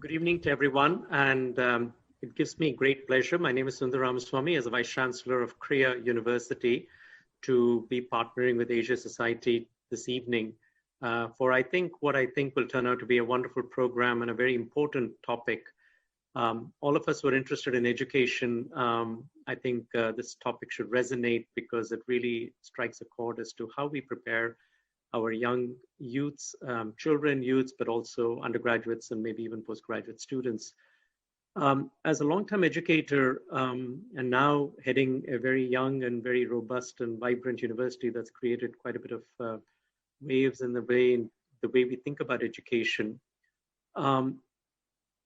Good evening to everyone, and it gives me great pleasure. My name is Sundar Ramaswamy, as a Vice Chancellor of Korea University, to be partnering with Asia Society this evening for what I think will turn out to be a wonderful program and a very important topic. All of us who are interested in education, I think this topic should resonate because it really strikes a chord as to how we prepare our young youths, children, youths, but also undergraduates and maybe even postgraduate students. As a long-term educator and now heading a very young and very robust and vibrant university that's created quite a bit of waves in the way we think about education,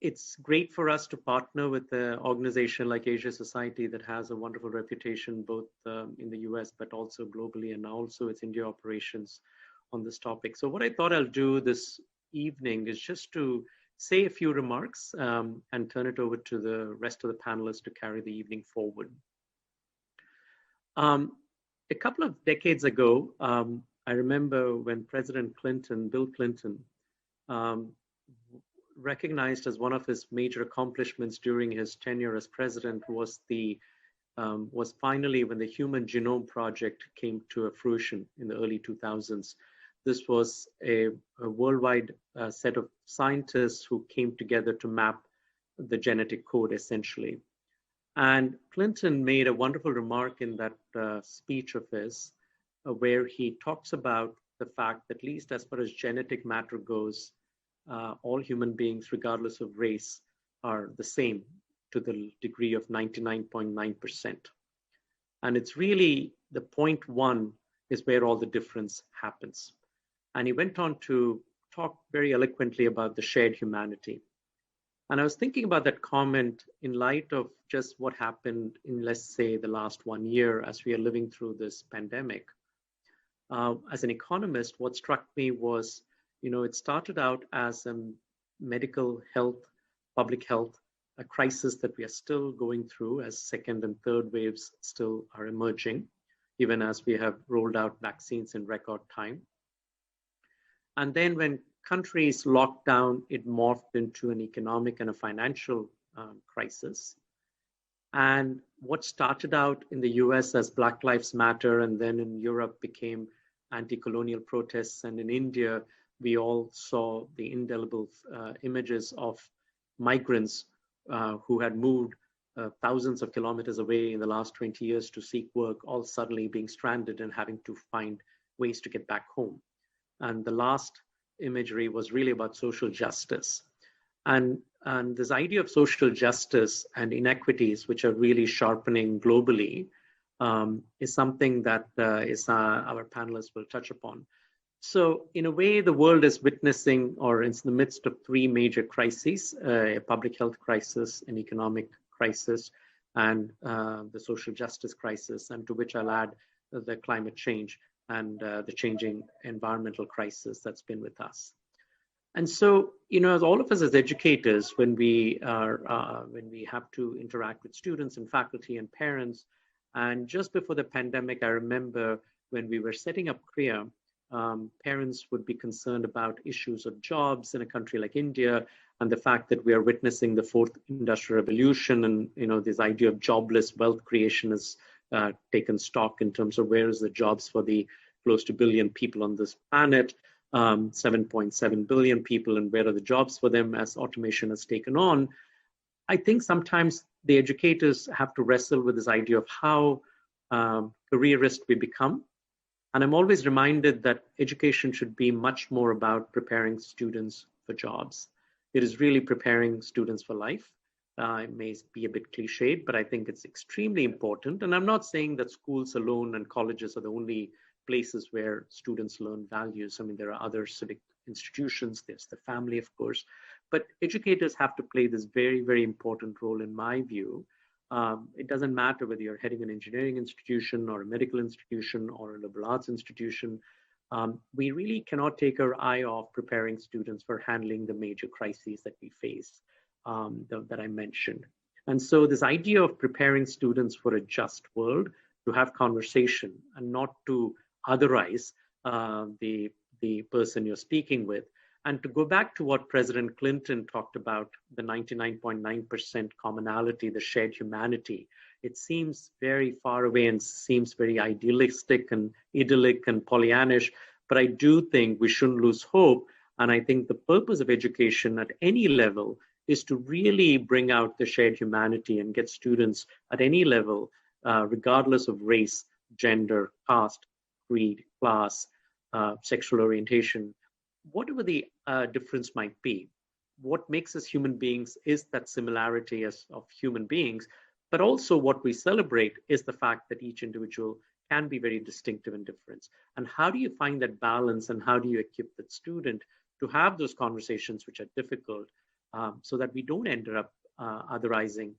it's great for us to partner with an organization like Asia Society that has a wonderful reputation both in the US but also globally, and also its India operations on this topic. So what I thought I'll do this evening is just to say a few remarks and turn it over to the rest of the panelists to carry the evening forward. A couple of decades ago, I remember when President Clinton, Bill Clinton, recognized as one of his major accomplishments during his tenure as president was finally when the Human Genome Project came to fruition in the early 2000s. This was a worldwide set of scientists who came together to map the genetic code, essentially. And Clinton made a wonderful remark in that speech of his, where he talks about the fact that, at least as far as genetic matter goes, all human beings, regardless of race, are the same to the degree of 99.9%. And it's really the 0.1 is where all the difference happens. And he went on to talk very eloquently about the shared humanity. And I was thinking about that comment in light of just what happened in, let's say, the last 1 year as we are living through this pandemic. As an economist, what struck me was, it started out as a medical health, public health, a crisis that we are still going through as second and third waves still are emerging, even as we have rolled out vaccines in record time. And then when countries locked down, it morphed into an economic and a financial crisis. And what started out in the US as Black Lives Matter, and then in Europe became anti-colonial protests, and in India, we all saw the indelible images of migrants who had moved thousands of kilometers away in the last 20 years to seek work, all suddenly being stranded and having to find ways to get back home. And the last imagery was really about social justice. And this idea of social justice and inequities, which are really sharpening globally, is something that our panelists will touch upon. So in a way, the world is witnessing or is in the midst of three major crises, a public health crisis, an economic crisis, and the social justice crisis, and to which I'll add the climate change and the changing environmental crisis that's been with us. And so, as all of us as educators, when we have to interact with students and faculty and parents, and just before the pandemic, I remember when we were setting up Korea, parents would be concerned about issues of jobs in a country like India, and the fact that we are witnessing the fourth industrial revolution, and this idea of jobless wealth creation has taken stock in terms of where is the jobs for the close to 1 billion people on this planet, 7.7 billion people, and where are the jobs for them as automation has taken on. I think sometimes the educators have to wrestle with this idea of how careerist we become. And I'm always reminded that education should be much more about preparing students for jobs. It is really preparing students for life. It may be a bit cliched, but I think it's extremely important. And I'm not saying that schools alone and colleges are the only places where students learn values. I mean, there are other civic institutions, there's the family, of course, but educators have to play this very, very important role in my view. It doesn't matter whether you're heading an engineering institution or a medical institution or a liberal arts institution. We really cannot take our eye off preparing students for handling the major crises that we face. That I mentioned. And so this idea of preparing students for a just world, to have conversation and not to otherize the person you're speaking with, And to go back to what President Clinton talked about, the 99.9% commonality, the shared humanity, it seems very far away and seems very idealistic and idyllic and Pollyannish, but I do think we shouldn't lose hope. And I think the purpose of education at any level is to really bring out the shared humanity and get students at any level, regardless of race, gender, caste, creed, class, sexual orientation, whatever the difference might be. What makes us human beings is that similarity of human beings, but also what we celebrate is the fact that each individual can be very distinctive and different. And how do you find that balance, and how do you equip that student to have those conversations which are difficult, so that we don't end up otherizing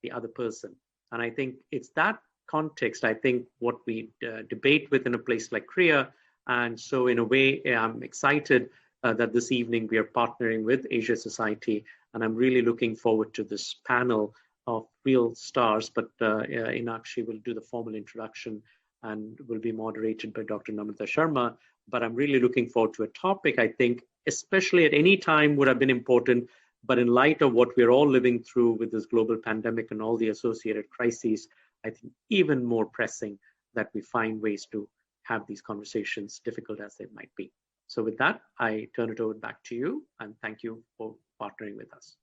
the other person? And I think it's that context, I think, what we debate within a place like Korea. And so in a way, I'm excited that this evening we are partnering with Asia Society, and I'm really looking forward to this panel of real stars. But Inakshi will do the formal introduction and will be moderated by Dr. Namrata Sharma. But I'm really looking forward to a topic I think, especially at any time, would have been important. But in light of what we're all living through with this global pandemic and all the associated crises, I think even more pressing that we find ways to have these conversations, difficult as they might be. So with that, I turn it over back to you, and thank you for partnering with us.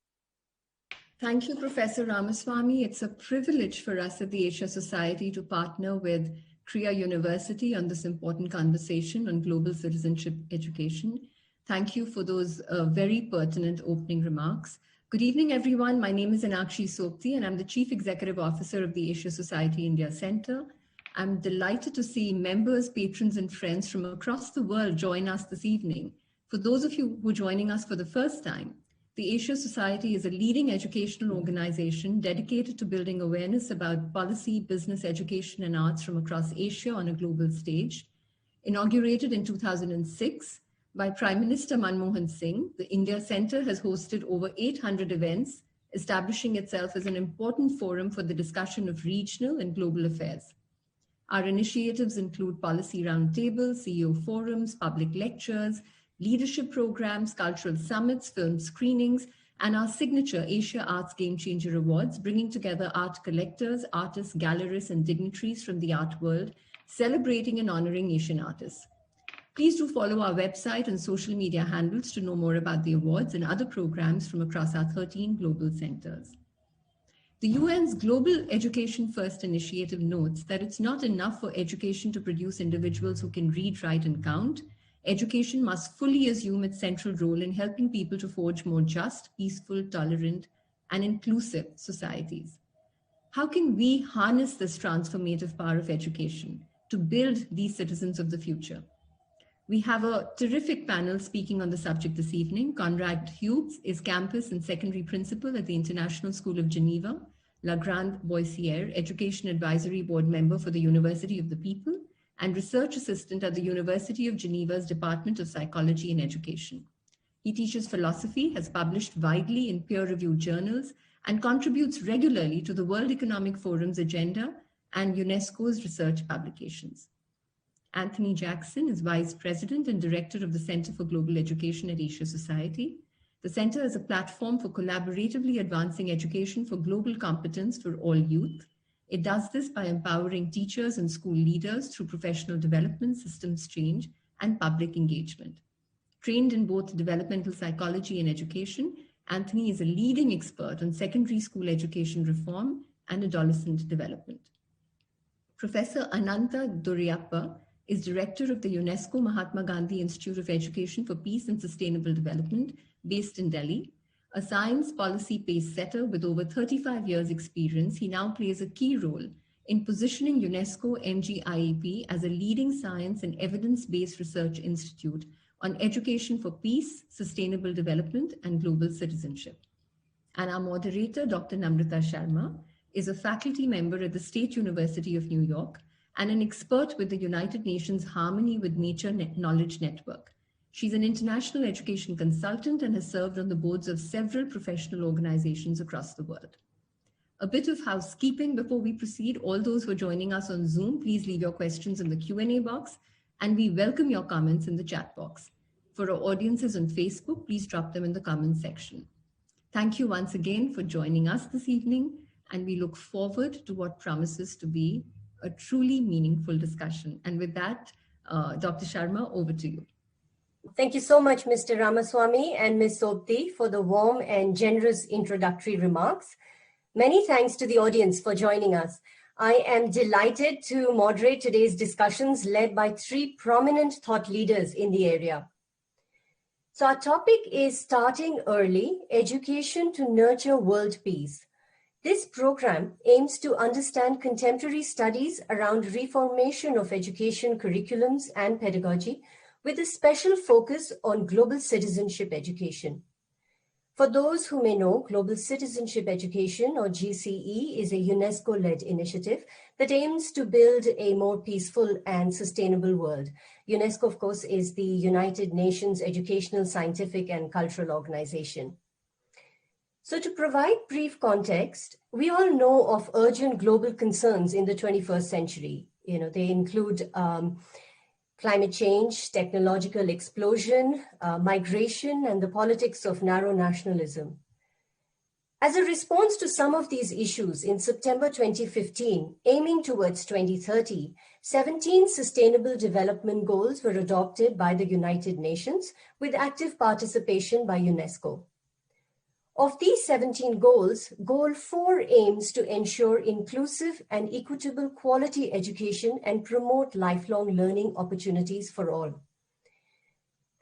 Thank you, Professor Ramaswamy. It's a privilege for us at the Asia Society to partner with Korea University on this important conversation on global citizenship education. Thank you for those very pertinent opening remarks. Good evening, everyone. My name is Inakshi Sopti, and I'm the Chief Executive Officer of the Asia Society India Center. I'm delighted to see members, patrons, and friends from across the world join us this evening. For those of you who are joining us for the first time, the Asia Society is a leading educational organization dedicated to building awareness about policy, business, education, and arts from across Asia on a global stage. Inaugurated in 2006 by Prime Minister Manmohan Singh, the India Center has hosted over 800 events, establishing itself as an important forum for the discussion of regional and global affairs. Our initiatives include policy roundtables, CEO forums, public lectures, leadership programs, cultural summits, film screenings, and our signature Asia Arts Game Changer Awards, bringing together art collectors, artists, gallerists, and dignitaries from the art world, celebrating and honoring Asian artists. Please do follow our website and social media handles to know more about the awards and other programs from across our 13 global centers. The UN's Global Education First initiative notes that it's not enough for education to produce individuals who can read, write, and count. Education must fully assume its central role in helping people to forge more just, peaceful, tolerant, and inclusive societies. How can we harness this transformative power of education to build these citizens of the future? We have a terrific panel speaking on the subject this evening. Conrad Hughes is campus and secondary principal at the International School of Geneva, La Grande Boissière, Education Advisory Board member for the University of the People, and research assistant at the University of Geneva's Department of Psychology and Education. He teaches philosophy, has published widely in peer-reviewed journals, and contributes regularly to the World Economic Forum's agenda and UNESCO's research publications. Anthony Jackson is Vice President and Director of the Center for Global Education at Asia Society. The center is a platform for collaboratively advancing education for global competence for all youth. It does this by empowering teachers and school leaders through professional development, systems change, and public engagement. Trained in both developmental psychology and education, Anthony is a leading expert on secondary school education reform and adolescent development. Professor Anantha Duraiappah is director of the UNESCO Mahatma Gandhi Institute of Education for Peace and Sustainable Development, based in Delhi. A science policy pace setter with over 35 years experience, he now plays a key role in positioning UNESCO MGIEP as a leading science and evidence-based research institute on education for peace, sustainable development, and global citizenship. And our moderator, Dr. Namrata Sharma, is a faculty member at the State University of New York and an expert with the United Nations Harmony with Nature Knowledge Network. She's an international education consultant and has served on the boards of several professional organizations across the world. A bit of housekeeping before we proceed. All those who are joining us on Zoom, please leave your questions in the Q&A box, and we welcome your comments in the chat box. For our audiences on Facebook, please drop them in the comment section. Thank you once again for joining us this evening, and we look forward to what promises to be a truly meaningful discussion. And with that, Dr. Sharma, over to you. Thank you so much, Mr. Ramaswamy and Ms. Sobti, for the warm and generous introductory remarks. Many thanks to the audience for joining us. I am delighted to moderate today's discussions led by three prominent thought leaders in the area. So our topic is Starting Early, Education to Nurture World Peace. This program aims to understand contemporary studies around reformation of education curriculums and pedagogy, with a special focus on global citizenship education. For those who may know, Global Citizenship Education, or GCE, is a UNESCO-led initiative that aims to build a more peaceful and sustainable world. UNESCO, of course, is the United Nations Educational, Scientific, and Cultural Organization. So to provide brief context, we all know of urgent global concerns in the 21st century. They include climate change, technological explosion, migration, and the politics of narrow nationalism. As a response to some of these issues, in September 2015, aiming towards 2030, 17 Sustainable Development Goals were adopted by the United Nations with active participation by UNESCO. Of these 17 goals, Goal 4 aims to ensure inclusive and equitable quality education and promote lifelong learning opportunities for all.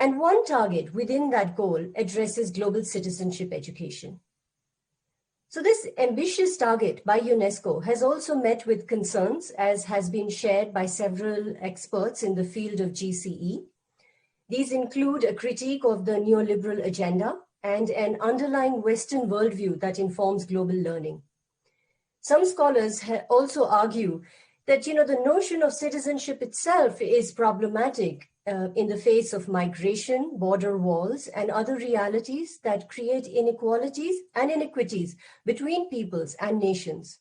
And one target within that goal addresses global citizenship education. So this ambitious target by UNESCO has also met with concerns, as has been shared by several experts in the field of GCE. These include a critique of the neoliberal agenda and an underlying Western worldview that informs global learning. Some scholars also argue that the notion of citizenship itself is problematic in the face of migration, border walls, and other realities that create inequalities and inequities between peoples and nations.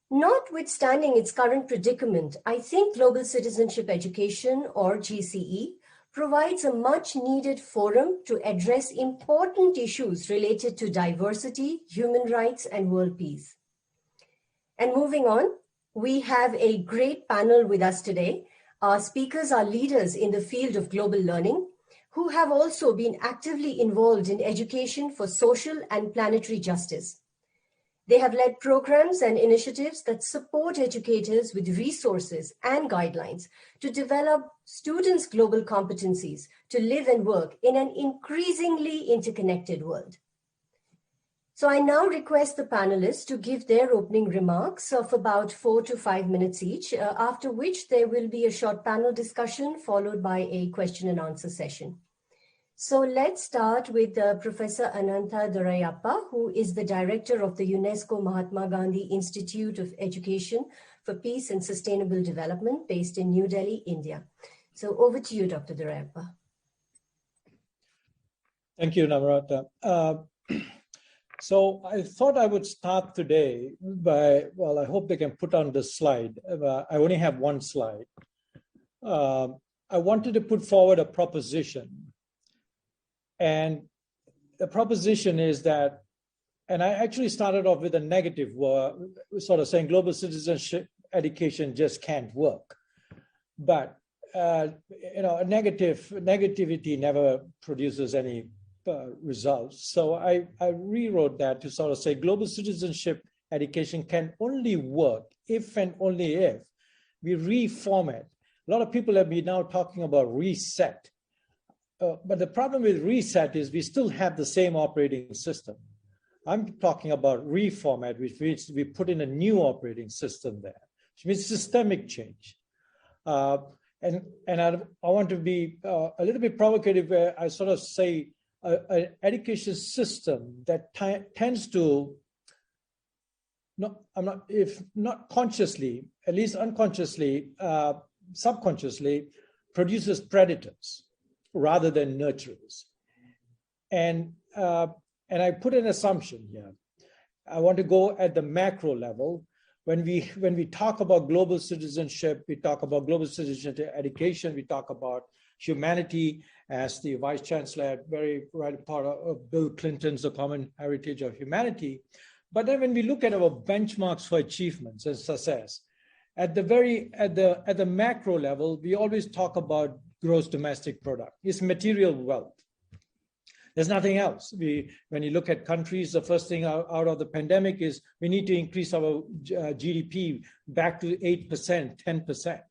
Notwithstanding its current predicament, I think Global Citizenship Education, or GCE, provides a much-needed forum to address important issues related to diversity, human rights, and world peace. And moving on, we have a great panel with us today. Our speakers are leaders in the field of global learning, who have also been actively involved in education for social and planetary justice. They have led programs and initiatives that support educators with resources and guidelines to develop students' global competencies to live and work in an increasingly interconnected world. So I now request the panelists to give their opening remarks of about 4 to 5 minutes each, after which there will be a short panel discussion followed by a question and answer session. So let's start with Professor Anantha Duraiappah, who is the director of the UNESCO Mahatma Gandhi Institute of Education for Peace and Sustainable Development, based in New Delhi, India. So over to you, Dr. Duraiappah. Thank you, Namrata. So I thought I would start today by, well, I hope they can put on the slide. I only have one slide. I wanted to put forward a proposition. And the proposition is that, and I actually started off with a negative word, sort of saying global citizenship education just can't work. But negativity never produces any results. So I rewrote that to sort of say global citizenship education can only work if and only if we reformat. A lot of people have been now talking about reset. But the problem with reset is we still have the same operating system. I'm talking about reformat, which means we put in a new operating system there, which means systemic change. And I want to be a little bit provocative where I sort of say an education system that tends to, if not consciously, at least unconsciously, subconsciously, produces predators rather than nurturers. And I put an assumption here. I want to go at the macro level. When we talk about global citizenship, we talk about global citizenship education, we talk about humanity, as the Vice Chancellor had very right part of Bill Clinton's The Common Heritage of Humanity. But then when we look at our benchmarks for achievements and success, at the macro level, we always talk about gross domestic product. It's material wealth. There's nothing else. When you look at countries, the first thing out of the pandemic is we need to increase our GDP back to 8%, 10%.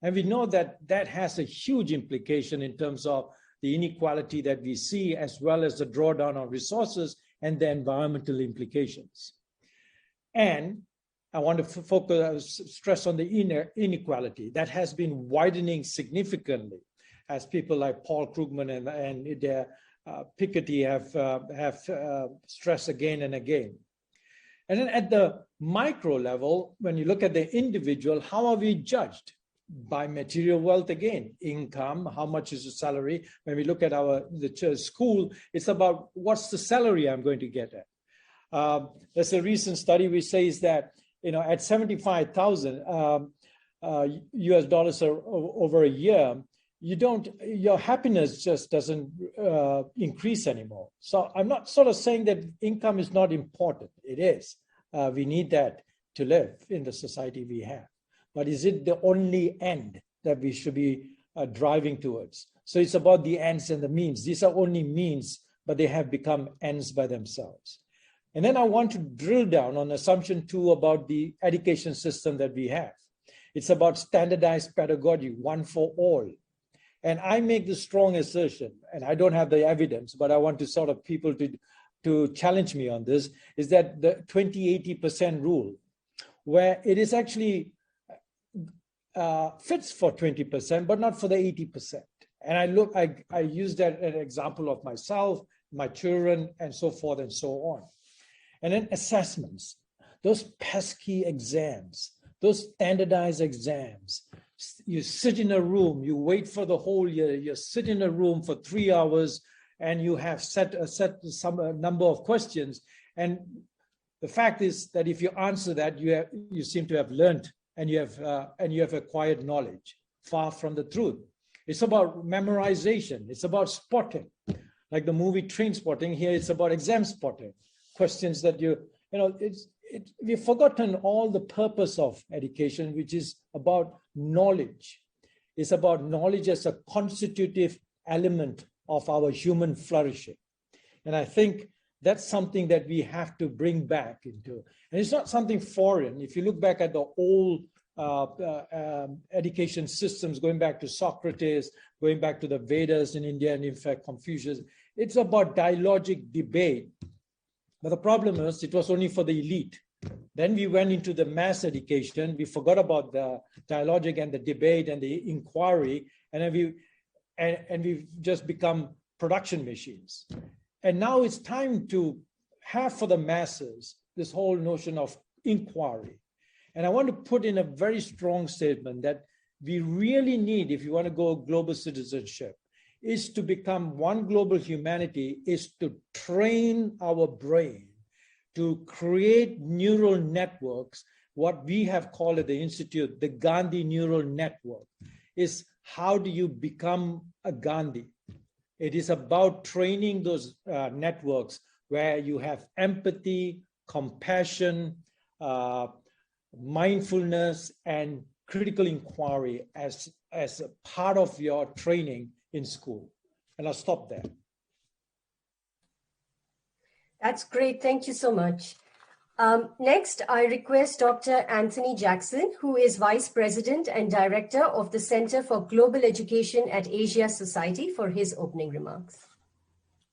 And we know that that has a huge implication in terms of the inequality that we see, as well as the drawdown on resources and the environmental implications. And I want to stress on the inequality that has been widening significantly, as people like Paul Krugman and Piketty have stressed again and again. And then at the micro level, when you look at the individual, how are we judged? By material wealth again, income, how much is the salary? When we look at the school, it's about what's the salary I'm going to get at. There's a recent study which says that, at 75,000 US dollars over a year, your happiness just doesn't increase anymore. So I'm not sort of saying that income is not important. It is. We need that to live in the society we have. But is it the only end that we should be driving towards? So it's about the ends and the means. These are only means, but they have become ends by themselves. And then I want to drill down on assumption 2 about the education system that we have. It's about standardized pedagogy, one for all. And I make the strong assertion, and I don't have the evidence, but I want to sort of people to challenge me on this, is that the 20-80% rule, where it is actually fits for 20%, but not for the 80%. And I use that as an example of myself, my children, and so forth and so on. And then assessments, those pesky exams, those standardized exams. You sit in a room, you wait for the whole year, you sit in a room for 3 hours, and you have set some number of questions. And the fact is that if you answer that, you seem to have learned and you have acquired knowledge. Far from the truth. It's about memorization. It's about spotting, like the movie Trainspotting. Here, it's about exam spotting. Questions that we've forgotten all the purpose of education, which is about knowledge. It's about knowledge as a constitutive element of our human flourishing. And I think that's something that we have to bring back into. And it's not something foreign. If you look back at the old education systems, going back to Socrates, going back to the Vedas in India, and in fact, Confucius, it's about dialogic debate. But the problem is it was only for the elite. Then we went into the mass education. We forgot about the dialogic and the debate and the inquiry, and then we've just become production machines. And now it's time to have for the masses this whole notion of inquiry. And I want to put in a very strong statement that we really need, if you want to go global citizenship, is to become one global humanity, is to train our brain to create neural networks. What we have called at the Institute, the Gandhi Neural Network, is how do you become a Gandhi? It is about training those networks where you have empathy, compassion, mindfulness, and critical inquiry as a part of your training in school. And I'll stop there. That's great. Thank you so much. Next, I request Dr. Anthony Jackson, who is Vice President and Director of the Center for Global Education at Asia Society, for his opening remarks.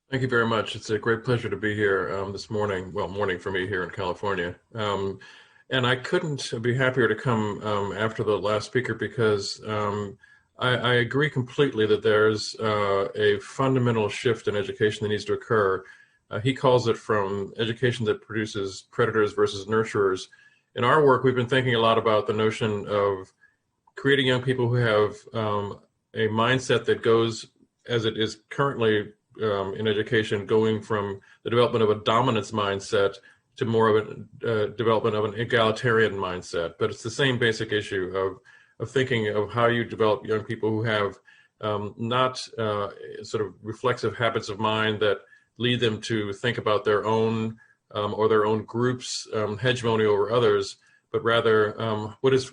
Thank you very much. It's a great pleasure to be here this morning. Well, morning for me here in California. And I couldn't be happier to come after the last speaker, because I agree completely that there's a fundamental shift in education that needs to occur. He calls it from education that produces predators versus nurturers. In our work, we've been thinking a lot about the notion of creating young people who have a mindset that goes, as it is currently in education, going from the development of a dominance mindset to more of a development of an egalitarian mindset. But it's the same basic issue of thinking of how you develop young people who have not sort of reflexive habits of mind that lead them to think about their own or their own group's hegemony over others, but rather what is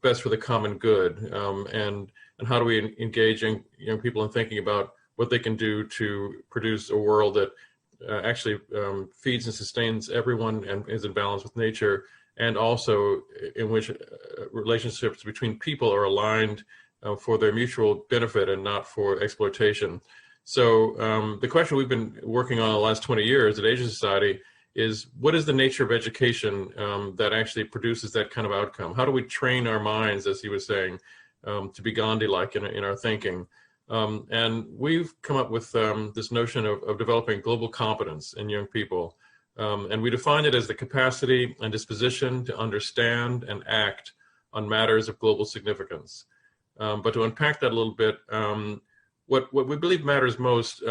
best for the common good, and how do we engage young people in thinking about what they can do to produce a world that actually feeds and sustains everyone and is in balance with nature, and also in which relationships between people are aligned for their mutual benefit and not for exploitation. So the question we've been working on the last 20 years at Asia Society is, what is the nature of education that actually produces that kind of outcome? How do we train our minds, as he was saying, to be Gandhi-like in our thinking? And we've come up with this notion of developing global competence in young people. And we define it as the capacity and disposition to understand and act on matters of global significance. But to unpack that a little bit, what we believe matters most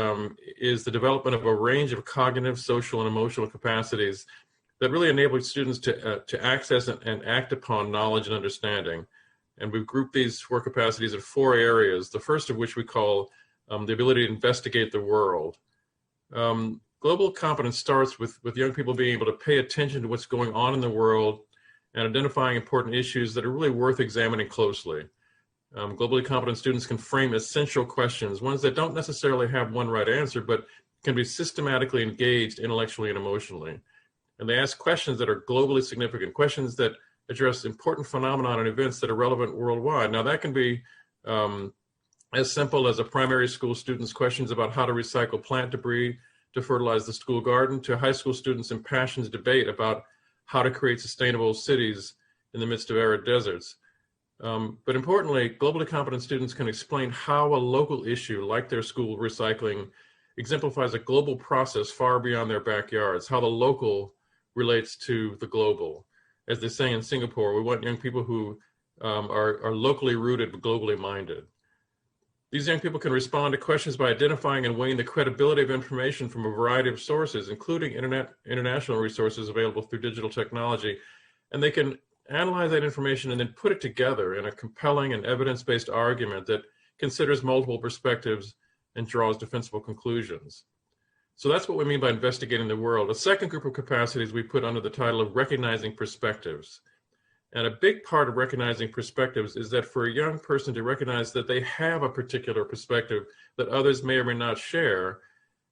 is the development of a range of cognitive, social, and emotional capacities that really enable students to access and act upon knowledge and understanding. And we've grouped these 4 capacities in 4 areas, the first of which we call the ability to investigate the world. Global competence starts with young people being able to pay attention to what's going on in the world and identifying important issues that are really worth examining closely. Globally competent students can frame essential questions, ones that don't necessarily have one right answer, but can be systematically engaged intellectually and emotionally. And they ask questions that are globally significant, questions that address important phenomena and events that are relevant worldwide. Now, that can be as simple as a primary school student's questions about how to recycle plant debris to fertilize the school garden, to high school students' impassioned debate about how to create sustainable cities in the midst of arid deserts. But importantly, globally competent students can explain how a local issue like their school recycling exemplifies a global process far beyond their backyards, how the local relates to the global. As they say in Singapore, we want young people who are locally rooted but globally minded. These young people can respond to questions by identifying and weighing the credibility of information from a variety of sources, including international resources available through digital technology. And they can analyze that information and then put it together in a compelling and evidence-based argument that considers multiple perspectives and draws defensible conclusions. So that's what we mean by investigating the world. A second group of capacities we put under the title of recognizing perspectives. And a big part of recognizing perspectives is that for a young person to recognize that they have a particular perspective that others may or may not share,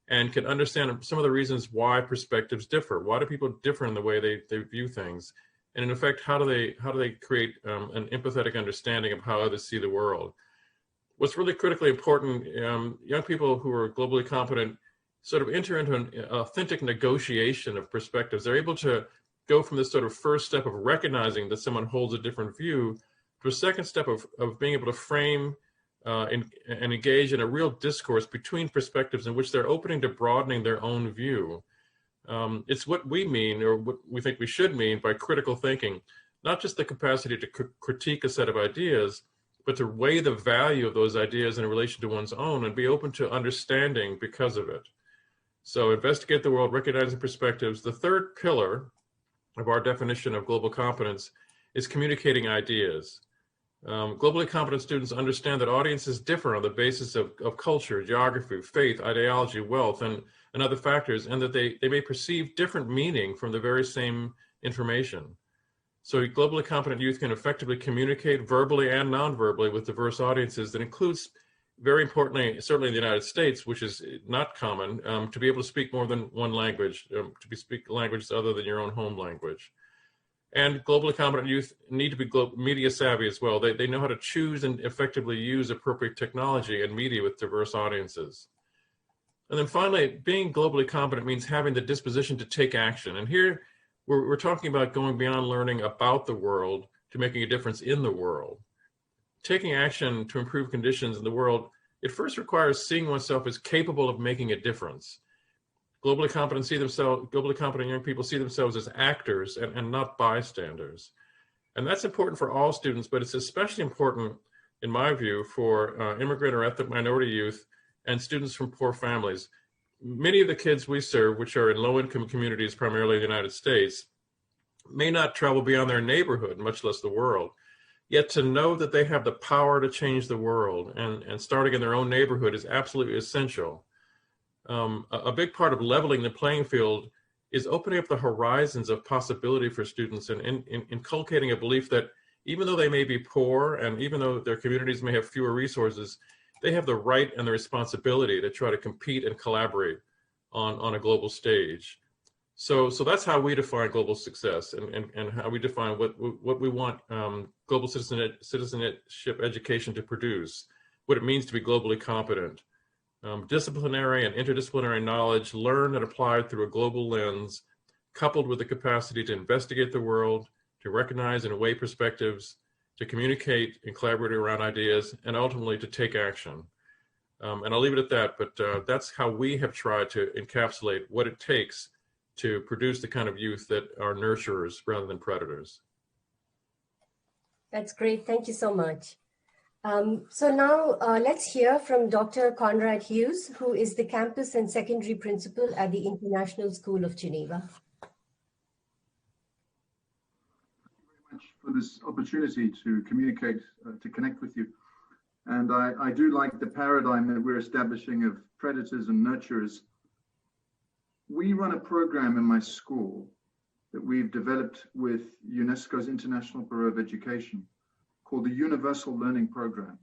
and can understand some of the reasons why perspectives differ. Why do people differ in the way they view things? And in effect, how do they create an empathetic understanding of how others see the world? What's really critically important, young people who are globally competent sort of enter into an authentic negotiation of perspectives. They're able to go from this sort of first step of recognizing that someone holds a different view to a second step of being able to frame and engage in a real discourse between perspectives in which they're opening to broadening their own view. It's what we mean, or what we think we should mean, by critical thinking, not just the capacity to critique a set of ideas, but to weigh the value of those ideas in relation to one's own and be open to understanding because of it. So investigate the world, recognizing perspectives. The third pillar of our definition of global competence is communicating ideas. Globally competent students understand that audiences differ on the basis of culture, geography, faith, ideology, wealth, and other factors, and that they may perceive different meaning from the very same information. So globally competent youth can effectively communicate verbally and non-verbally with diverse audiences. That includes, very importantly, certainly in the United States, which is not common, to be able to speak more than one language, to speak languages other than your own home language. And globally competent youth need to be media savvy as well. They know how to choose and effectively use appropriate technology and media with diverse audiences. And then finally, being globally competent means having the disposition to take action. And here we're talking about going beyond learning about the world to making a difference in the world. Taking action to improve conditions in the world, it first requires seeing oneself as capable of making a difference. Globally competent young people see themselves as actors and not bystanders. And that's important for all students, but it's especially important, in my view, for immigrant or ethnic minority youth and students from poor families. Many of the kids we serve, which are in low-income communities, primarily in the United States, may not travel beyond their neighborhood, much less the world. yet to know that they have the power to change the world and starting in their own neighborhood is absolutely essential. A big part of leveling the playing field is opening up the horizons of possibility for students and inculcating a belief that even though they may be poor and even though their communities may have fewer resources, they have the right and the responsibility to try to compete and collaborate on a global stage. So that's how we define global success and how we define what we want global citizenship education to produce, what it means to be globally competent. Disciplinary and interdisciplinary knowledge learned and applied through a global lens, coupled with the capacity to investigate the world, to recognize and weigh perspectives, to communicate and collaborate around ideas, and ultimately to take action. And I'll leave it at that, but that's how we have tried to encapsulate what it takes to produce the kind of youth that are nurturers rather than predators. That's great. Thank you so much. So now let's hear from Dr. Conrad Hughes, who is the campus and secondary principal at the International School of Geneva. Thank you very much for this opportunity to communicate, to connect with you. And I do like the paradigm that we're establishing of predators and nurturers. We run a program in my school that we've developed with UNESCO's International Bureau of Education called the Universal Learning Program.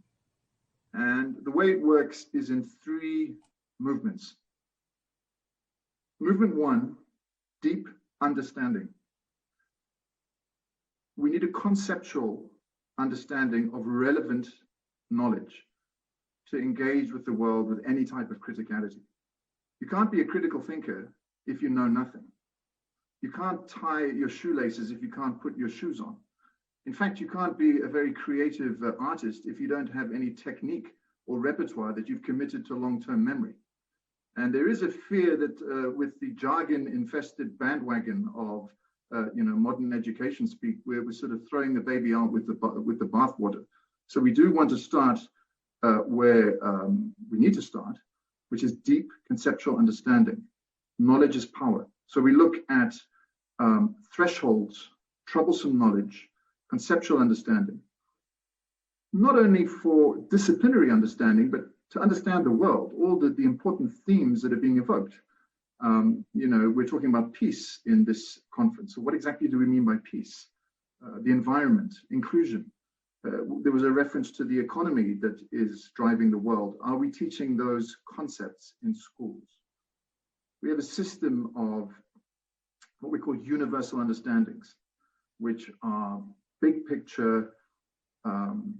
And the way it works is in 3 movements. Movement 1, deep understanding. We need a conceptual understanding of relevant knowledge to engage with the world with any type of criticality. You can't be a critical thinker if you know nothing. You can't tie your shoelaces if you can't put your shoes on. In fact, you can't be a very creative artist if you don't have any technique or repertoire that you've committed to long-term memory. And there is a fear that with the jargon-infested bandwagon of modern education speak, we're sort of throwing the baby out with the bathwater. So we do want to start where we need to start, which is deep conceptual understanding. Knowledge is power. So we look at thresholds, troublesome knowledge, conceptual understanding, not only for disciplinary understanding, but to understand the world, all the important themes that are being evoked. We're talking about peace in this conference. So what exactly do we mean by peace? The environment, inclusion. There was a reference to the economy that is driving the world. Are we teaching those concepts in schools? We have a system of what we call universal understandings, which are big picture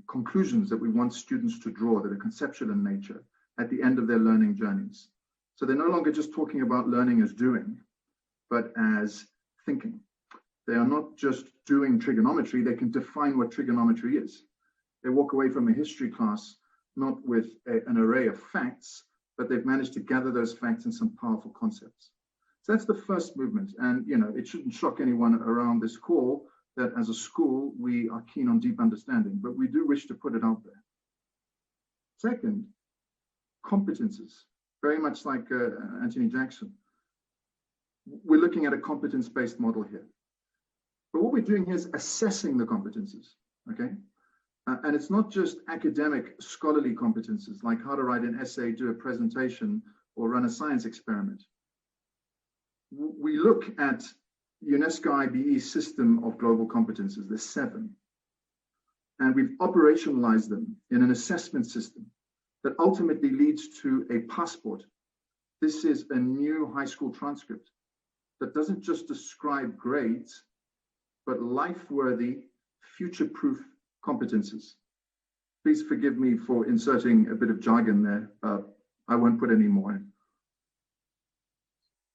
conclusions that we want students to draw that are conceptual in nature at the end of their learning journeys. So they're no longer just talking about learning as doing, but as thinking. They are not just doing trigonometry, they can define what trigonometry is. They walk away from a history class not with an array of facts, but they've managed to gather those facts in some powerful concepts. So that's the first movement. And it shouldn't shock anyone around this call that as a school, we are keen on deep understanding, but we do wish to put it out there. Second, competences, very much like Anthony Jackson. We're looking at a competence-based model here. But what we're doing here is assessing the competences, okay? And it's not just academic scholarly competences, like how to write an essay, do a presentation, or run a science experiment. We look at UNESCO IBE's system of global competences, there's 7. And we've operationalized them in an assessment system that ultimately leads to a passport. This is a new high school transcript that doesn't just describe grades, but life-worthy, future-proof competences. Please forgive me for inserting a bit of jargon there. I won't put any more in.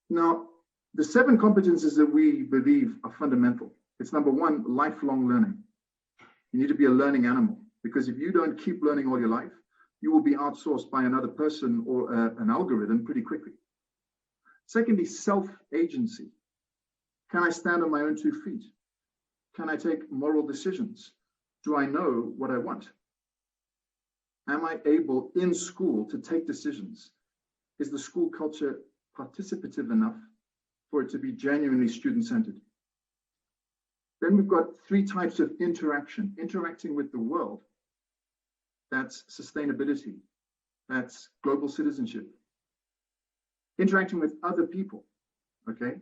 Now, the 7 competences that we believe are fundamental. It's number 1, lifelong learning. You need to be a learning animal, because if you don't keep learning all your life, you will be outsourced by another person or an algorithm pretty quickly. Secondly, self-agency. Can I stand on my own 2 feet? Can I take moral decisions? Do I know what I want? Am I able in school to take decisions? Is the school culture participative enough for it to be genuinely student-centered? Then we've got 3 types of interaction. Interacting with the world, that's sustainability, that's global citizenship. Interacting with other people, okay?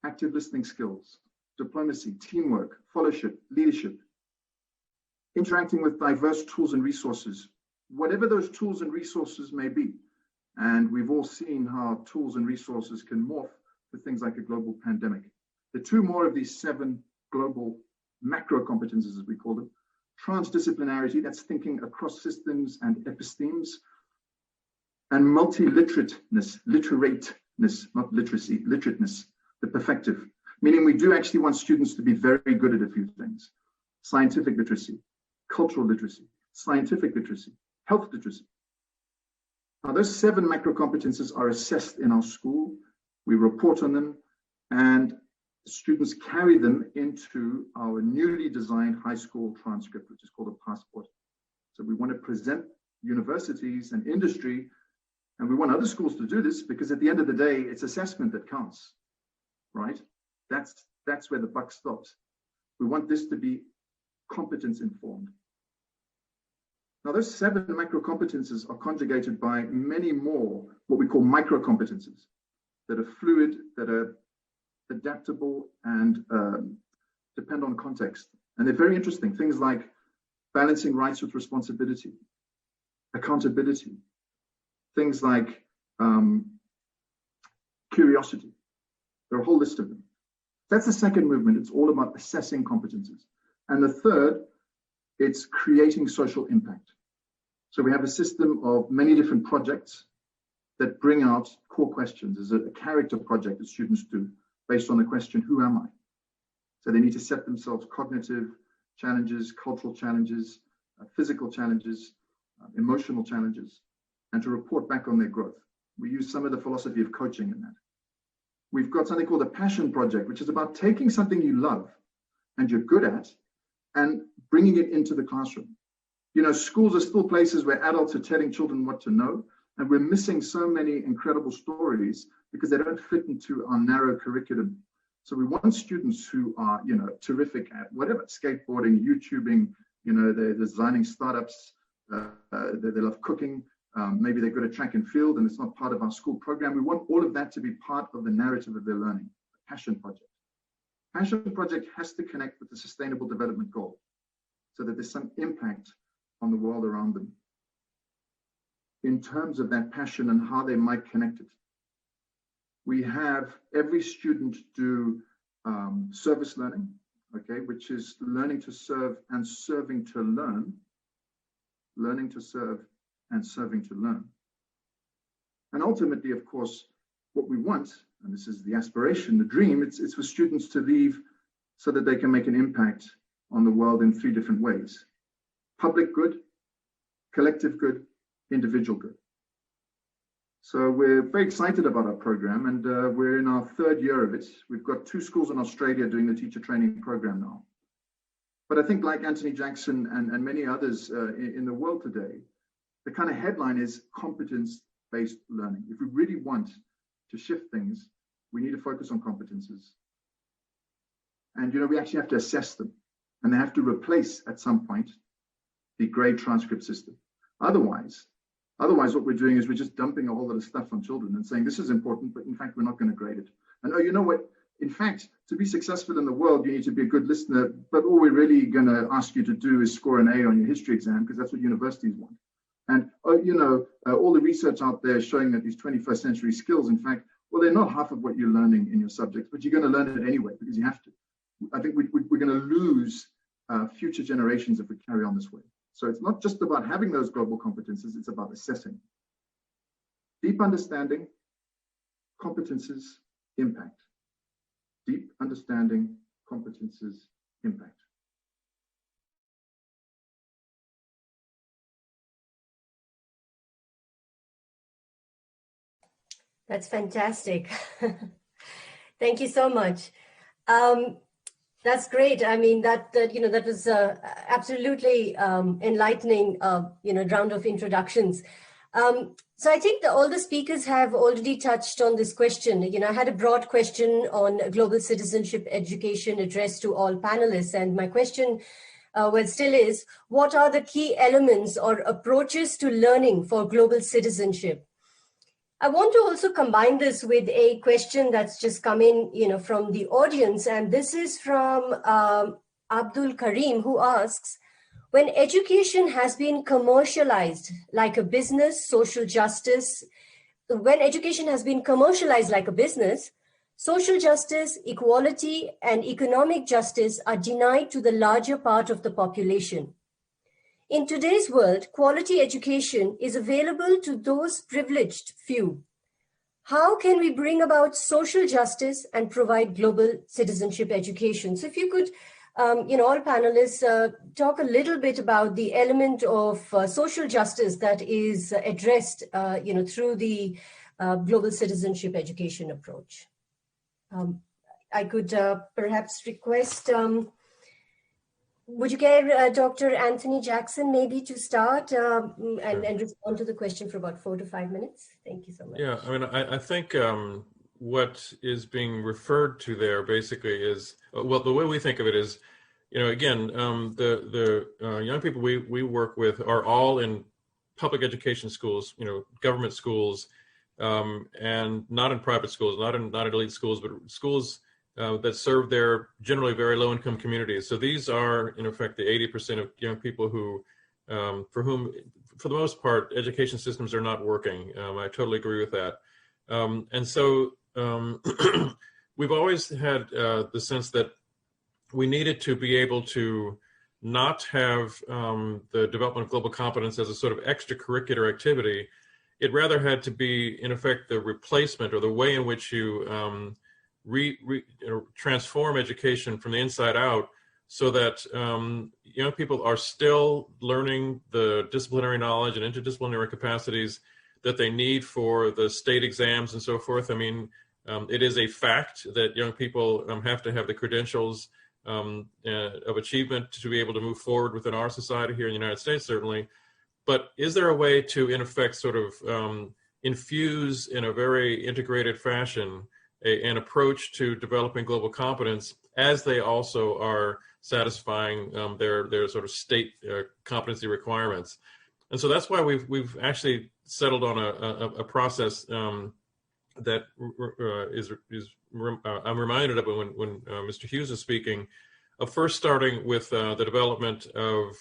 Active listening skills, diplomacy, teamwork, fellowship, leadership. Interacting with diverse tools and resources, whatever those tools and resources may be. And we've all seen how tools and resources can morph for things like a global pandemic. The 2 more of these 7 global macro competences, as we call them. Transdisciplinarity, that's thinking across systems and epistemes. And multiliterateness, literateness, not literacy, literateness, the perfective, meaning we do actually want students to be very good at a few things. Scientific literacy, cultural literacy, scientific literacy, health literacy. Now, those 7 macro competences are assessed in our school. We report on them, and students carry them into our newly designed high school transcript, which is called a passport. So we want to present universities and industry, and we want other schools to do this, because at the end of the day, it's assessment that counts, right? That's where the buck stops. We want this to be competence informed. Now, those 7 macro competences are conjugated by many more, what we call micro competences, that are fluid, that are adaptable, and depend on context. And they're very interesting. Things like balancing rights with responsibility, accountability, things like curiosity. There are a whole list of them. That's the second movement. It's all about assessing competences. And the third, it's creating social impact. So we have a system of many different projects that bring out core questions. There's a character project that students do based on the question, who am I? So they need to set themselves cognitive challenges, cultural challenges, physical challenges, emotional challenges, and to report back on their growth. We use some of the philosophy of coaching in that. We've got something called a passion project, which is about taking something you love and you're good at and bringing it into the classroom. You know, schools are still places where adults are telling children what to know, and we're missing so many incredible stories because they don't fit into our narrow curriculum. So we want students who are, you know, terrific at whatever, skateboarding, YouTubing, you know, they're designing startups, they love cooking, maybe they're good at track and field and it's not part of our school program. We want all of that to be part of the narrative of their learning. Passion project. Passion project has to connect with the Sustainable Development Goal so that there's some impact on the world around them in terms of that passion and how they might connect it. We have every student do service learning, okay, which is learning to serve and serving to learn, learning to serve and serving to learn. And ultimately, of course, what we want, and this is the aspiration, the dream, it's for students to leave so that they can make an impact on the world in 3 different ways. Public good, collective good, individual good. So we're very excited about our program, and we're in our 3rd year of it. We've got 2 schools in Australia doing the teacher training program now. But I think like Anthony Jackson and many others in the world today, the kind of headline is competence-based learning. If we really want to shift things, we need to focus on competences. And, you know, we actually have to assess them, and they have to replace at some point the grade transcript system. Otherwise, what we're doing is we're just dumping a whole lot of stuff on children and saying this is important, but in fact, we're not going to grade it. And oh, you know what? In fact, to be successful in the world, you need to be a good listener, but all we're really going to ask you to do is score an A on your history exam because that's what universities want. And you know, all the research out there showing that these 21st century skills, in fact, well, they're not half of what you're learning in your subjects, but you're going to learn it anyway because you have to. I think we're going to lose future generations if we carry on this way. So it's not just about having those global competences, it's about assessing. Deep understanding, competences, impact. Deep understanding, competences, impact. That's fantastic. Thank you so much. That's great. I mean, that was absolutely enlightening, round of introductions. So I think all the speakers have already touched on this question. You know, I had a broad question on global citizenship education addressed to all panelists. And my question, still is, what are the key elements or approaches to learning for global citizenship? I want to also combine this with a question that's just come in, you know, from the audience. And this is from Abdul Karim, who asks, when education has been commercialized like a business, social justice, when education has been commercialized like a business, social justice, equality, and economic justice are denied to the larger part of the population. In today's world, quality education is available to those privileged few. How can we bring about social justice and provide global citizenship education? So if you could, you know, all panelists talk a little bit about the element of social justice that is addressed, you know, through the global citizenship education approach. I could perhaps request, would you care, Dr. Anthony Jackson, maybe to start and respond to the question for about 4 to 5 minutes? Thank you so much. Yeah, I mean, I think what is being referred to there basically is, well, the way we think of it is, you know, again, the young people we work with are all in public education schools, you know, government schools, and not in private schools, not in elite schools, but schools that serve their generally very low-income communities. So these are, in effect, the 80% of young people who, for whom, for the most part, education systems are not working. I totally agree with that. And so we've always had the sense that we needed to be able to not have the development of global competence as a sort of extracurricular activity. It rather had to be, in effect, the replacement or the way in which you transform education from the inside out, so that young people are still learning the disciplinary knowledge and interdisciplinary capacities that they need for the state exams and so forth. I mean, it is a fact that young people have to have the credentials of achievement to be able to move forward within our society here in the United States, certainly. But is there a way to, in effect, sort of infuse in a very integrated fashion an approach to developing global competence as they also are satisfying their sort of state competency requirements? And so that's why we've actually settled on a process that I'm reminded of when Mr. Hughes is speaking, of first starting with the development of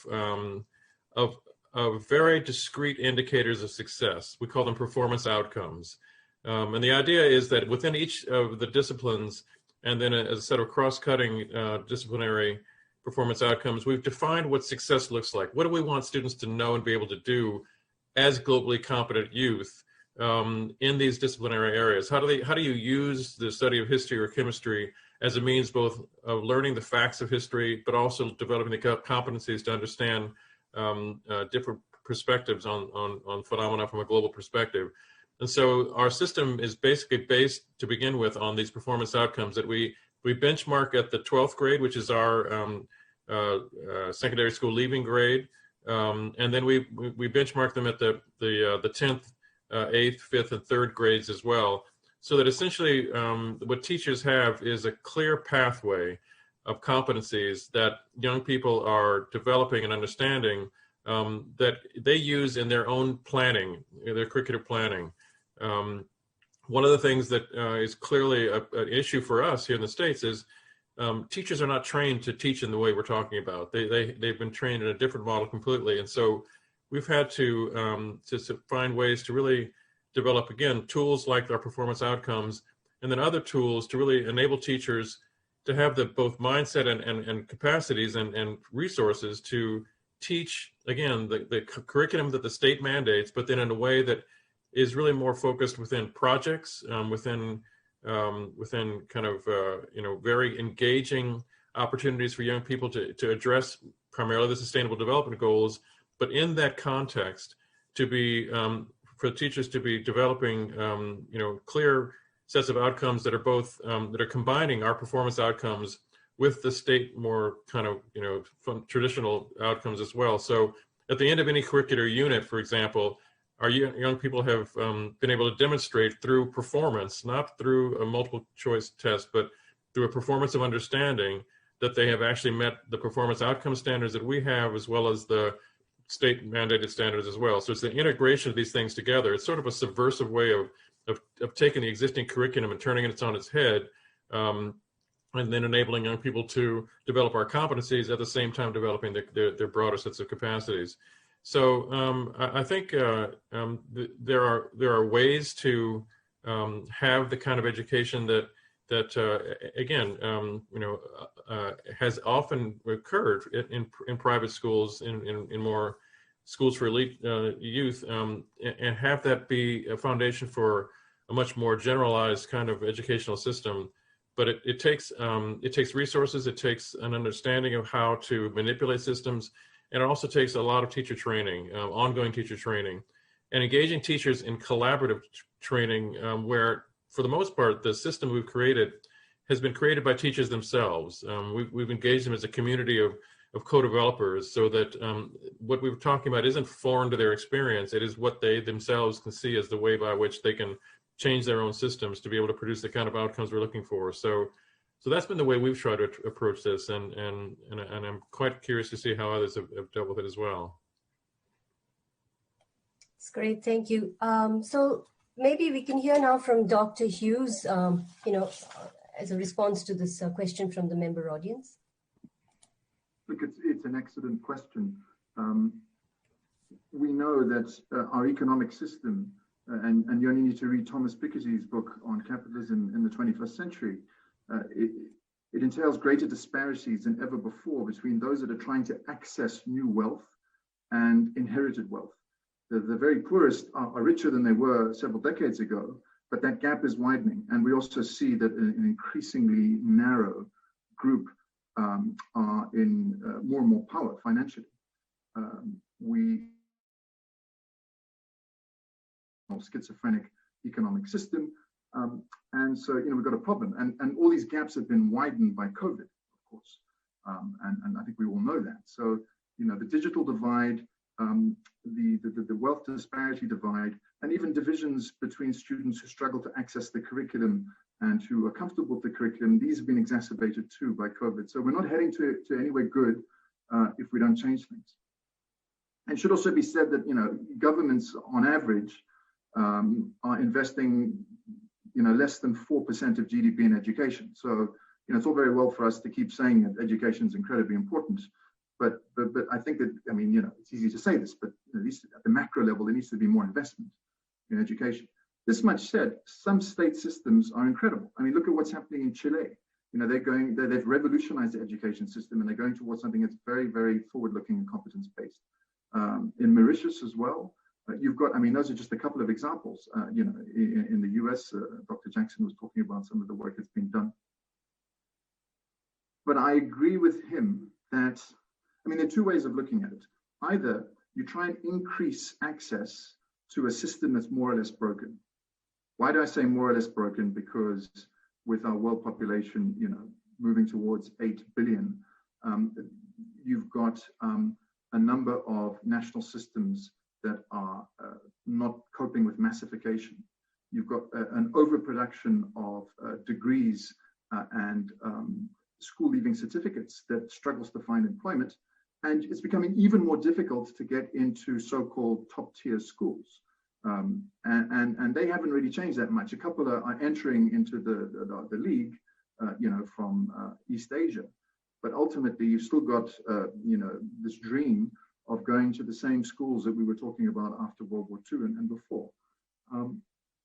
very discrete indicators of success. We call them performance outcomes. And the idea is that within each of the disciplines, and then a set of cross-cutting disciplinary performance outcomes, we've defined what success looks like. What do we want students to know and be able to do as globally competent youth in these disciplinary areas? How do you use the study of history or chemistry as a means both of learning the facts of history, but also developing the competencies to understand different perspectives on phenomena from a global perspective? And so our system is basically based, to begin with, on these performance outcomes that we benchmark at the 12th grade, which is our secondary school leaving grade, and then we benchmark them at the 10th, 8th, 5th, and 3rd grades as well, so that essentially what teachers have is a clear pathway of competencies that young people are developing and understanding that they use in their own planning, their curricular planning. One of the things that is clearly an issue for us here in the States is teachers are not trained to teach in the way we're talking about. They've been trained in a different model completely. And so we've had to find ways to really develop, again, tools like our performance outcomes, and then other tools to really enable teachers to have the both mindset and capacities and resources to teach, again, the curriculum that the state mandates, but then in a way that is really more focused within projects, within kind of very engaging opportunities for young people to address primarily the sustainable development goals, but in that context to be for teachers to be developing clear sets of outcomes that are both that are combining our performance outcomes with the state more kind of traditional outcomes as well. So at the end of any curricular unit, for example, our young people have been able to demonstrate through performance, not through a multiple choice test, but through a performance of understanding, that they have actually met the performance outcome standards that we have, as well as the state mandated standards as well. So it's the integration of these things together. It's sort of a subversive way of taking the existing curriculum and turning it on its head, and then enabling young people to develop our competencies at the same time developing their broader sets of capacities. So I think there are ways to have the kind of education that again, has often occurred in private schools, in more schools for elite youth, and have that be a foundation for a much more generalized kind of educational system. But it takes resources, it takes an understanding of how to manipulate systems, and it also takes a lot of teacher training, ongoing teacher training, and engaging teachers in collaborative training, where for the most part, the system we've created has been created by teachers themselves. We've engaged them as a community of co-developers, so that what we were talking about isn't foreign to their experience. It is what they themselves can see as the way by which they can change their own systems to be able to produce the kind of outcomes we're looking for. So that's been the way we've tried to approach this, and I'm quite curious to see how others have dealt with it as well. That's great, thank you. So maybe we can hear now from Dr. Hughes, as a response to this question from the member audience. Look, it's an excellent question. We know that our economic system, and you only need to read Thomas Piketty's book on capitalism in the 21st century, it entails greater disparities than ever before between those that are trying to access new wealth and inherited wealth. The very poorest are richer than they were several decades ago, but that gap is widening. And we also see that an increasingly narrow group are in more and more power financially. Schizophrenic economic system. And so, we've got a problem. And all these gaps have been widened by COVID, of course. And I think we all know that. So, the digital divide, the wealth disparity divide, and even divisions between students who struggle to access the curriculum and who are comfortable with the curriculum, these have been exacerbated too by COVID. So we're not heading to anywhere good if we don't change things. And it should also be said that, governments on average are investing, less than 4% of GDP in education. So, it's all very well for us to keep saying that education is incredibly important. But I think that, it's easy to say this, but at least at the macro level, there needs to be more investment in education. This much said, some state systems are incredible. Look at what's happening in Chile. They've revolutionized the education system, and they're going towards something that's very, very forward-looking and competence-based. In Mauritius as well, you've got, those are just a couple of examples. In the US, Dr. Jackson was talking about some of the work that's been done. But I agree with him that, there are two ways of looking at it. Either you try and increase access to a system that's more or less broken. Why do I say more or less broken? Because with our world population, moving towards 8 billion, you've got a number of national systems that are not coping with massification. You've got an overproduction of degrees and school leaving certificates that struggles to find employment. And it's becoming even more difficult to get into so-called top-tier schools. And they haven't really changed that much. A couple are entering into the league, from East Asia. But ultimately, you've still got, this dream of going to the same schools that we were talking about after World War II and before.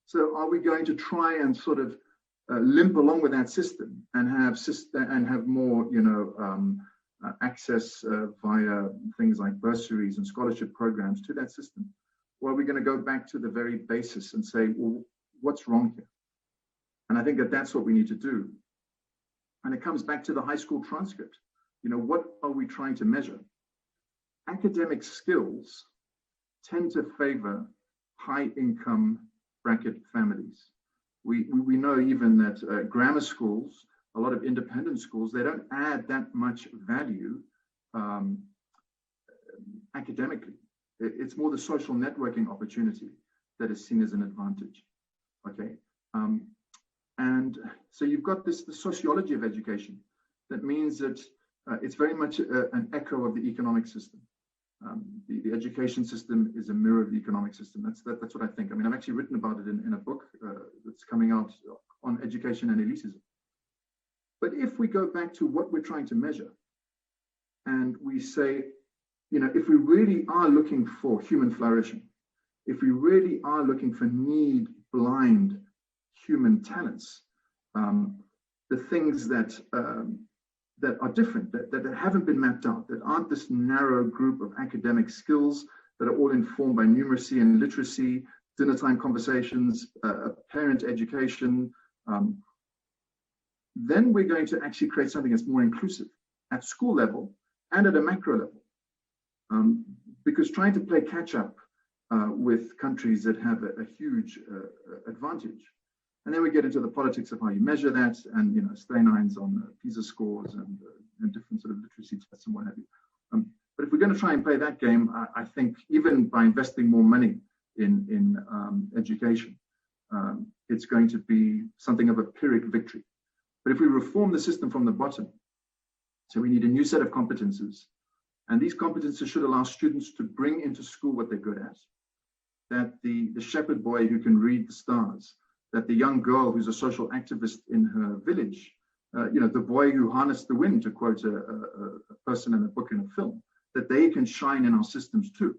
So are we going to try and sort of limp along with that system and have more, access via things like bursaries and scholarship programs to that system? Or are we going to go back to the very basis and say, well, what's wrong here? And I think that that's what we need to do. And it comes back to the high school transcript. What are we trying to measure? Academic skills tend to favor high income bracket families. We know even that grammar schools, a lot of independent schools, they don't add that much value academically. It's more the social networking opportunity that is seen as an advantage. Okay, and so you've got the sociology of education. That means that it's very much an echo of the economic system. The education system is a mirror of the economic system. That's what I think. I mean, I've actually written about it in a book that's coming out on education and elitism. But if we go back to what we're trying to measure, and we say, you know, if we really are looking for human flourishing, if we really are looking for need-blind human talents, the things that are different, that haven't been mapped out, that aren't this narrow group of academic skills that are all informed by numeracy and literacy, dinner time conversations, parent education, then we're going to actually create something that's more inclusive at school level and at a macro level. Because trying to play catch up with countries that have a huge advantage. And then we get into the politics of how you measure that, and, you know, stay-nines on PISA scores and different sort of literacy tests and what have you. But if we're going to try and play that game, I think even by investing more money in education, it's going to be something of a Pyrrhic victory. But if we reform the system from the bottom, so we need a new set of competences, and these competences should allow students to bring into school what they're good at, that the shepherd boy who can read the stars, that the young girl who's a social activist in her village, you know, the boy who harnessed the wind, to quote a person in a book and a film, that they can shine in our systems too.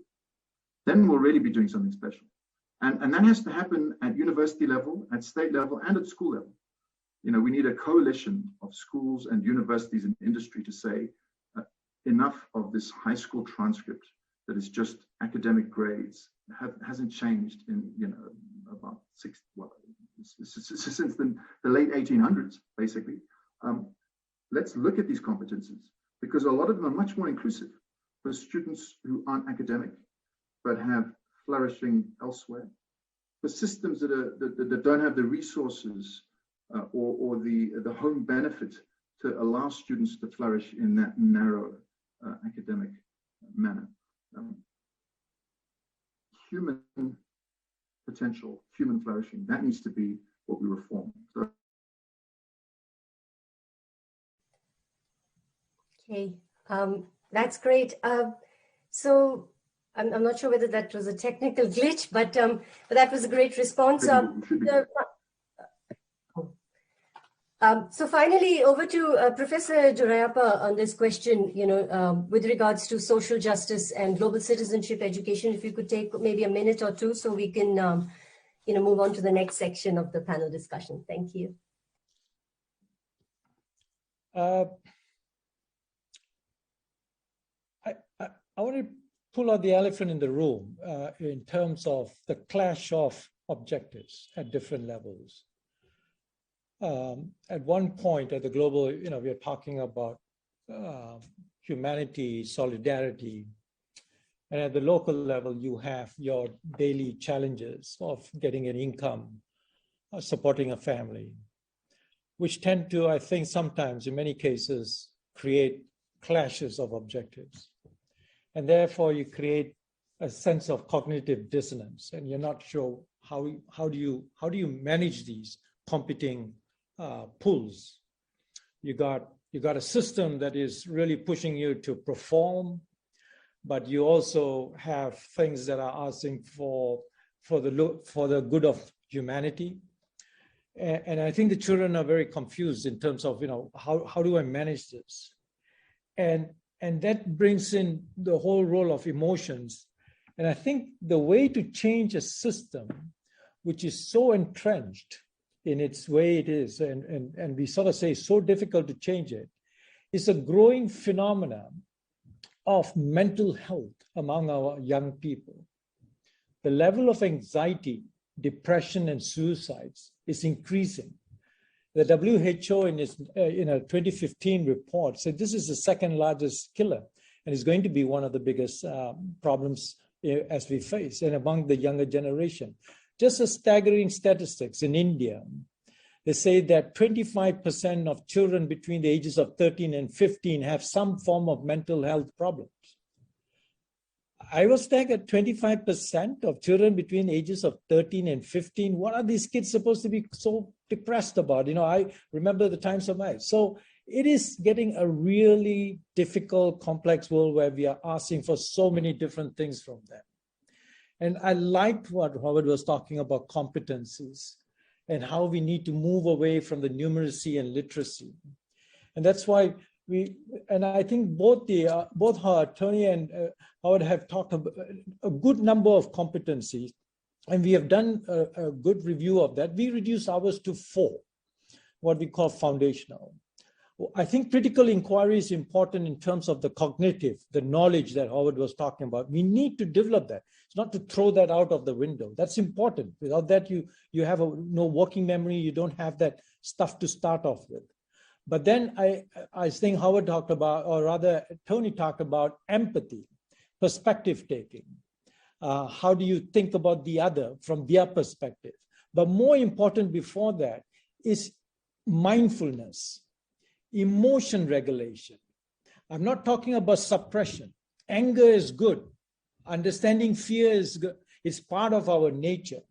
Then we'll really be doing something special. And that has to happen at university level, at state level, and at school level. You know, we need a coalition of schools and universities and industry to say enough of this high school transcript that is just academic grades hasn't changed in, you know, about since the late 1800s, basically. Let's look at these competencies, because a lot of them are much more inclusive for students who aren't academic but have flourishing elsewhere, for systems that don't have the resources or the home benefit to allow students to flourish in that narrow academic manner. Human potential, human flourishing, that needs to be what we reform. So, okay, that's great. So I'm not sure whether that was a technical glitch, but that was a great response. So finally, over to Professor Duraiappah on this question, you know, with regards to social justice and global citizenship education. If you could take maybe a minute or two so we can, you know, move on to the next section of the panel discussion. Thank you. I want to pull out the elephant in the room in terms of the clash of objectives at different levels. At one point at the global, you know, we're talking about humanity, solidarity. And at the local level, you have your daily challenges of getting an income, supporting a family, which tend to, I think, sometimes, in many cases, create clashes of objectives. And therefore, you create a sense of cognitive dissonance, and you're not sure how do you manage these competing pulls. You got a system that is really pushing you to perform, but you also have things that are asking for the good of humanity. And I think the children are very confused in terms of, you know, how do I manage this? And that brings in the whole role of emotions. And I think the way to change a system which is so entrenched in its way it is, and we sort of say so difficult to change it, is a growing phenomenon of mental health among our young people. The level of anxiety, depression, and suicides is increasing. The WHO in its in a 2015 report said this is the second largest killer, and is going to be one of the biggest problems as we face, and among the younger generation. Just a staggering statistics in India, they say that 25% of children between the ages of 13 and 15 have some form of mental health problems. I was saying at 25% of children between ages of 13 and 15, what are these kids supposed to be so depressed about? I remember the times of my life. So it is getting a really difficult, complex world where we are asking for so many different things from them. And I liked what Howard was talking about competencies and how we need to move away from the numeracy and literacy. And that's why I think both Tony and Howard have talked about a good number of competencies, and we have done a good review of that. We reduced ours to 4, what we call foundational. I think critical inquiry is important in terms of the cognitive, the knowledge that Howard was talking about. We need to develop that. It's not to throw that out of the window. That's important. Without that, you have no working memory. You don't have that stuff to start off with. But then I think Howard talked about, or rather Tony talked about empathy, perspective taking. How do you think about the other from their perspective? But more important before that is mindfulness, emotion regulation. I'm not talking about suppression. Anger is good. Understanding fear is good. It's part of our nature.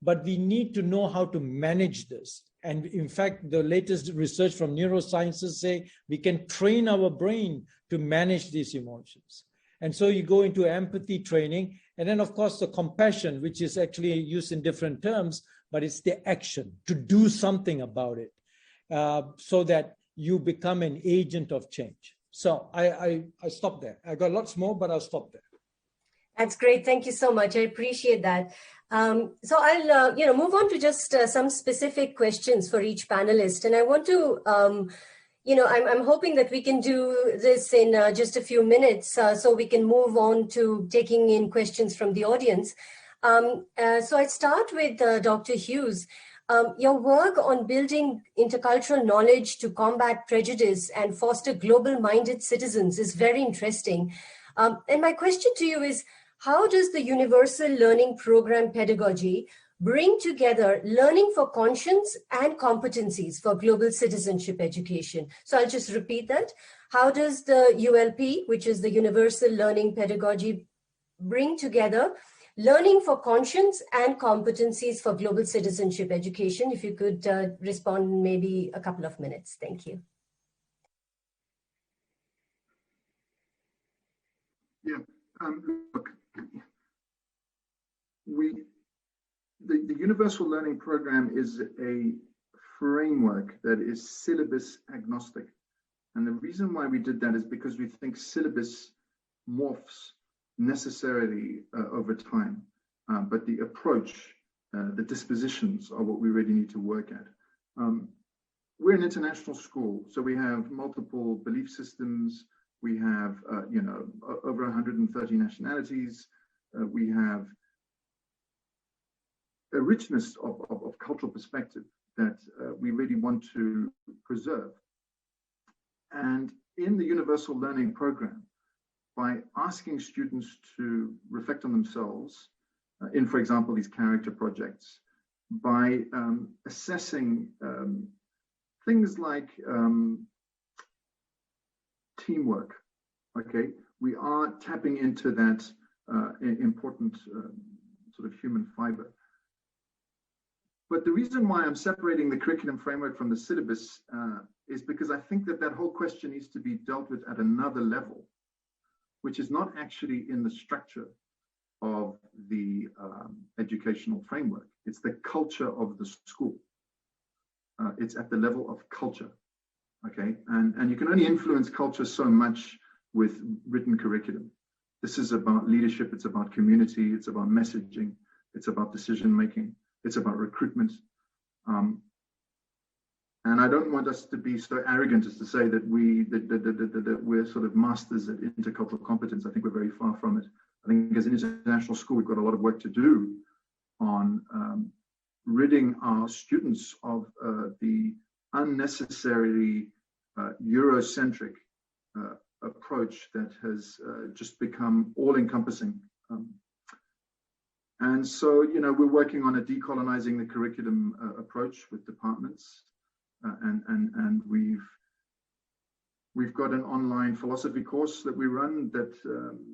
But we need to know how to manage this. And in fact, the latest research from neurosciences say we can train our brain to manage these emotions. And so you go into empathy training. And then, of course, the compassion, which is actually used in different terms, but it's the action to do something about it so that you become an agent of change. So I stop there. I got lots more, but I'll stop there. That's great. Thank you so much. I appreciate that. So I'll move on to just some specific questions for each panelist. And I want to, I'm hoping that we can do this in just a few minutes so we can move on to taking in questions from the audience. So I start with Dr. Hughes. Your work on building intercultural knowledge to combat prejudice and foster global-minded citizens is very interesting. And my question to you is, how does the Universal Learning Program pedagogy bring together learning for conscience and competencies for global citizenship education? So I'll just repeat that. How does the ULP, which is the Universal Learning Pedagogy, bring together learning for conscience and competencies for global citizenship education? If you could respond in maybe a couple of minutes. Thank you. Yeah, look, the Universal Learning Program is a framework that is syllabus agnostic. And the reason why we did that is because we think syllabus morphs necessarily over time, but the approach, the dispositions are what we really need to work at. We're an international school, so we have multiple belief systems. We have, over 130 nationalities. We have a richness of cultural perspective that we really want to preserve. And in the Universal Learning Program, by asking students to reflect on themselves in, for example, these character projects, by assessing things like teamwork, okay, we are tapping into that important sort of human fiber. But the reason why I'm separating the curriculum framework from the syllabus is because I think that whole question needs to be dealt with at another level, which is not actually in the structure of the educational framework. It's the culture of the school. It's at the level of culture, okay? And you can only influence culture so much with written curriculum. This is about leadership, it's about community, it's about messaging, it's about decision-making, it's about recruitment. And I don't want us to be so arrogant as to say that we're sort of masters at intercultural competence. I think we're very far from it. I think as an international school, we've got a lot of work to do on ridding our students of the unnecessarily Eurocentric approach that has just become all-encompassing. And so, we're working on a decolonizing the curriculum approach with departments. And we've We've got an online philosophy course that we run that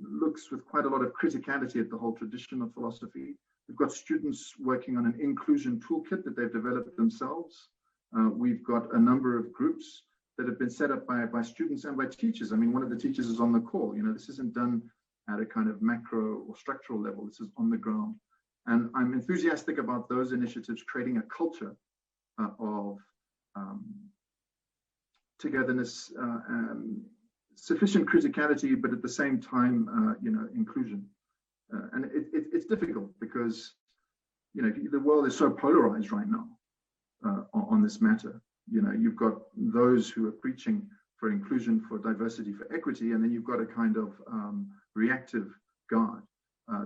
looks with quite a lot of criticality at the whole tradition of philosophy. We've got students working on an inclusion toolkit that they've developed themselves. We've got a number of groups that have been set up by students and by teachers. I mean, one of the teachers is on the call. You know, this isn't done at a kind of macro or structural level. This is on the ground. And I'm enthusiastic about those initiatives, creating a culture of togetherness, sufficient criticality, but at the same time, you know, inclusion. And it's difficult because, you know, the world is so polarized right now on this matter. You know, you've got those who are preaching for inclusion, for diversity, for equity, and then you've got a kind of reactive guard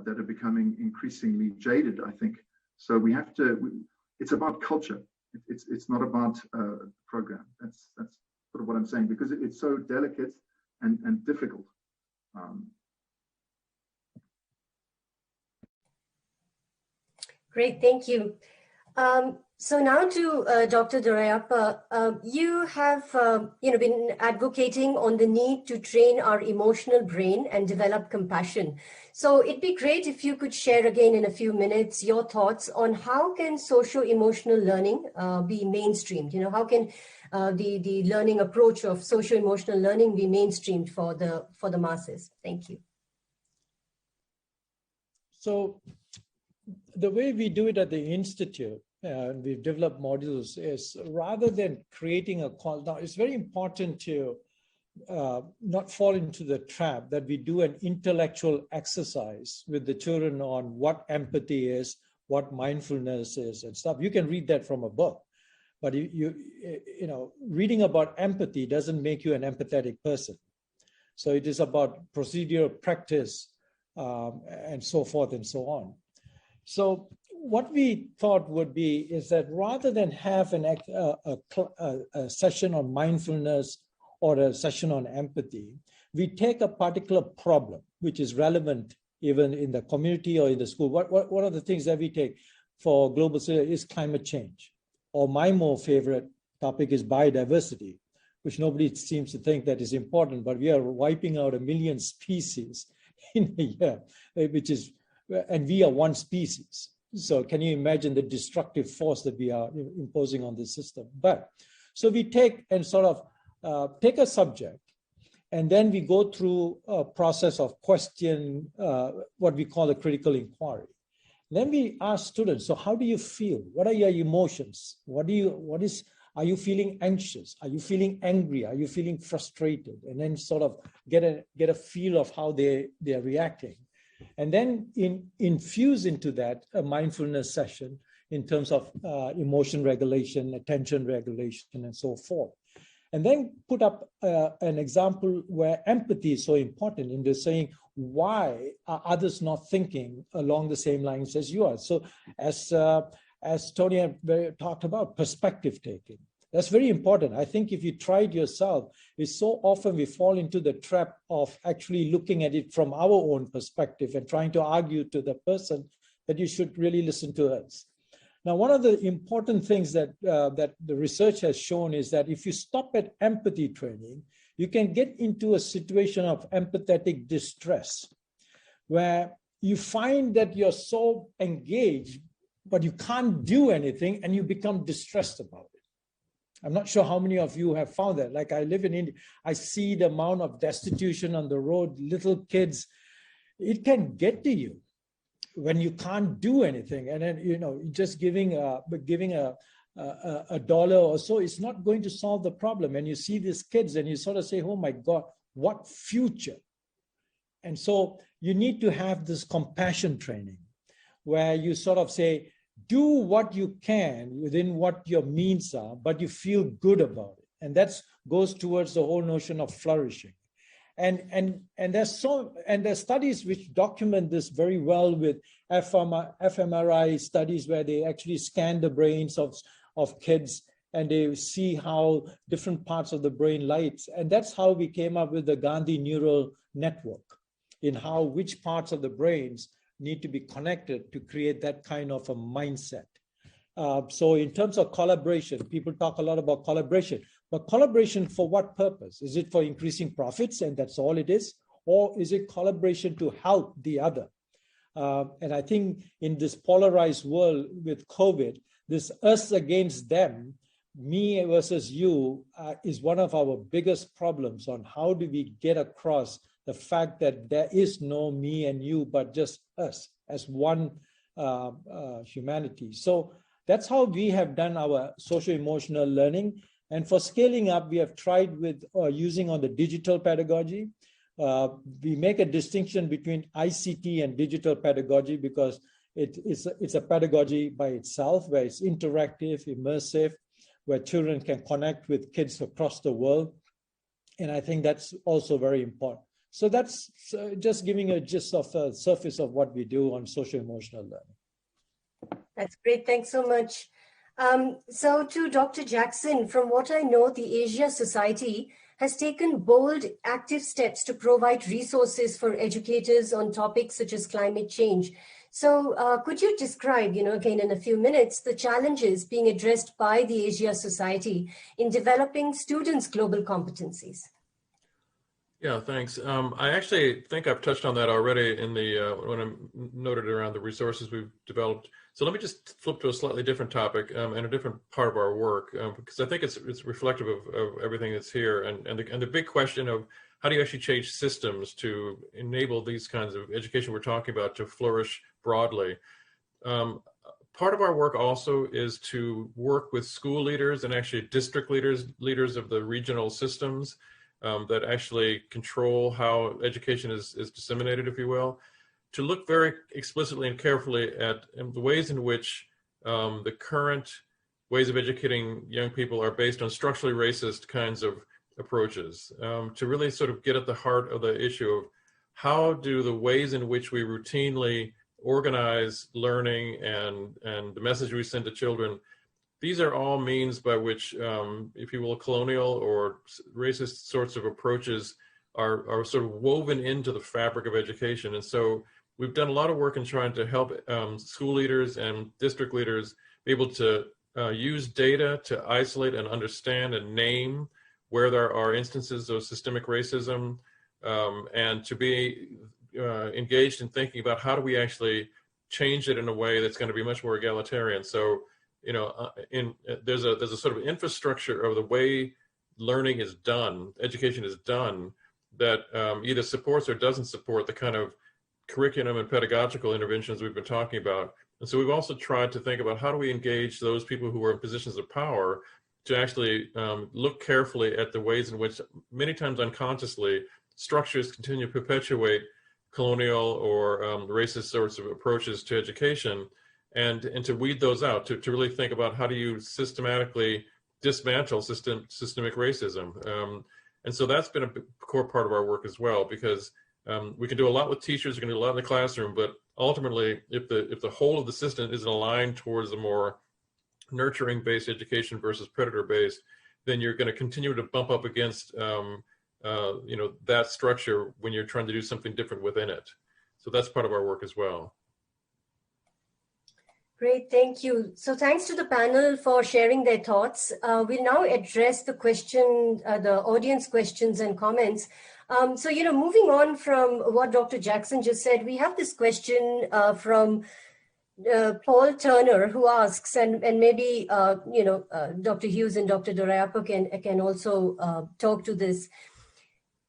that are becoming increasingly jaded, I think. So we have to, it's about culture. It's not about program. That's sort of what I'm saying, because it's so delicate and difficult. Great, thank you. So now to Dr. Duraiappah, you have been advocating on the need to train our emotional brain and develop compassion. So it'd be great if you could share again in a few minutes your thoughts on how can socio-emotional learning be mainstreamed? You know, how can the learning approach of socio-emotional learning be mainstreamed for the masses? Thank you. So the way we do it at the Institute, we've developed modules, is rather than creating a call. Now, it's very important to not fall into the trap that we do an intellectual exercise with the children on what empathy is, what mindfulness is, and stuff. You can read that from a book, but you know, reading about empathy doesn't make you an empathetic person. So it is about procedural practice and so forth and so on. So what we thought would be is that rather than have a session on mindfulness or a session on empathy, we take a particular problem which is relevant even in the community or in the school. What are the things that we take for global citizenship is climate change, or my more favorite topic is biodiversity, which nobody seems to think that is important, but we are wiping out 1 million species in a year, and we are one species. So can you imagine the destructive force that we are imposing on this system? But so we take and sort of take a subject, and then we go through a process of question, what we call a critical inquiry. Then we ask students, so how do you feel? What are your emotions? Are you feeling anxious? Are you feeling angry? Are you feeling frustrated? And then sort of get a feel of how they are reacting. And then infuse into that a mindfulness session in terms of emotion regulation, attention regulation, and so forth. And then put up an example where empathy is so important in just saying, why are others not thinking along the same lines as you are? So as Tony talked about, perspective taking. That's very important. I think if you try it yourself, it's so often we fall into the trap of actually looking at it from our own perspective and trying to argue to the person that you should really listen to us. Now, one of the important things that the research has shown is that if you stop at empathy training, you can get into a situation of empathetic distress, where you find that you're so engaged, but you can't do anything, and you become distressed about it. I'm not sure how many of you have found that. Like, I live in India, I see the amount of destitution on the road, little kids. It can get to you when you can't do anything. And then, you know, just giving a dollar or so is not going to solve the problem. And you see these kids and you sort of say, oh my God, what future? And so you need to have this compassion training where you sort of say, do what you can within what your means are, but you feel good about it. And that goes towards the whole notion of flourishing. And there's studies which document this very well with fMRI studies where they actually scan the brains of kids and they see how different parts of the brain lights. And that's how we came up with the Gandhi neural network, in how which parts of the brains need to be connected to create that kind of a mindset. So in terms of collaboration, people talk a lot about collaboration, But collaboration for what purpose? Is it for increasing profits and that's all it is? Or is it collaboration to help the other? And I think in this polarized world with COVID, this us against them, me versus you, is one of our biggest problems on how do we get across the fact that there is no me and you, but just us as one humanity. So that's how we have done our socio-emotional learning. And for scaling up, we have tried with using on the digital pedagogy. We make a distinction between ICT and digital pedagogy because it's a pedagogy by itself, where it's interactive, immersive, where children can connect with kids across the world. And I think that's also very important. So that's just giving a gist of the surface of what we do on socio-emotional learning. That's great. Thanks so much. So to Dr. Jackson, from what I know, the Asia Society has taken bold, active steps to provide resources for educators on topics such as climate change. So could you describe, again in a few minutes, the challenges being addressed by the Asia Society in developing students' global competencies? Yeah, thanks. I actually think I've touched on that already in the when I noted around the resources we've developed. So let me just flip to a slightly different topic and a different part of our work, because I think it's reflective of everything that's here. And the big question of how do you actually change systems to enable these kinds of education we're talking about to flourish broadly. Part of our work also is to work with school leaders and actually district leaders of the regional systems that actually control how education is disseminated, if you will, to look very explicitly and carefully at the ways in which the current ways of educating young people are based on structurally racist kinds of approaches, to really sort of get at the heart of the issue of how do the ways in which we routinely organize learning and the message we send to children, these are all means by which, if you will, colonial or racist sorts of approaches are sort of woven into the fabric of education. And so we've done a lot of work in trying to help school leaders and district leaders be able to use data to isolate and understand and name where there are instances of systemic racism, and to be engaged in thinking about how do we actually change it in a way that's going to be much more egalitarian. So, there's a sort of infrastructure of the way learning is done, education is done, that either supports or doesn't support the kind of curriculum and pedagogical interventions we've been talking about. And so we've also tried to think about how do we engage those people who are in positions of power to actually look carefully at the ways in which, many times unconsciously, structures continue to perpetuate colonial or racist sorts of approaches to education, and to weed those out, to really think about how do you systematically dismantle systemic racism. And so that's been a core part of our work as well, because we can do a lot with teachers, we can do a lot in the classroom, but ultimately, if the whole of the system isn't aligned towards a more nurturing-based education versus predator-based, then you're going to continue to bump up against that structure when you're trying to do something different within it. So that's part of our work as well. Great, thank you. So thanks to the panel for sharing their thoughts. We'll now address the audience questions and comments. So, moving on from what Dr. Jackson just said, we have this question from Paul Turner, who asks, and maybe, Dr. Hughes and Dr. Duraiappah can also talk to this.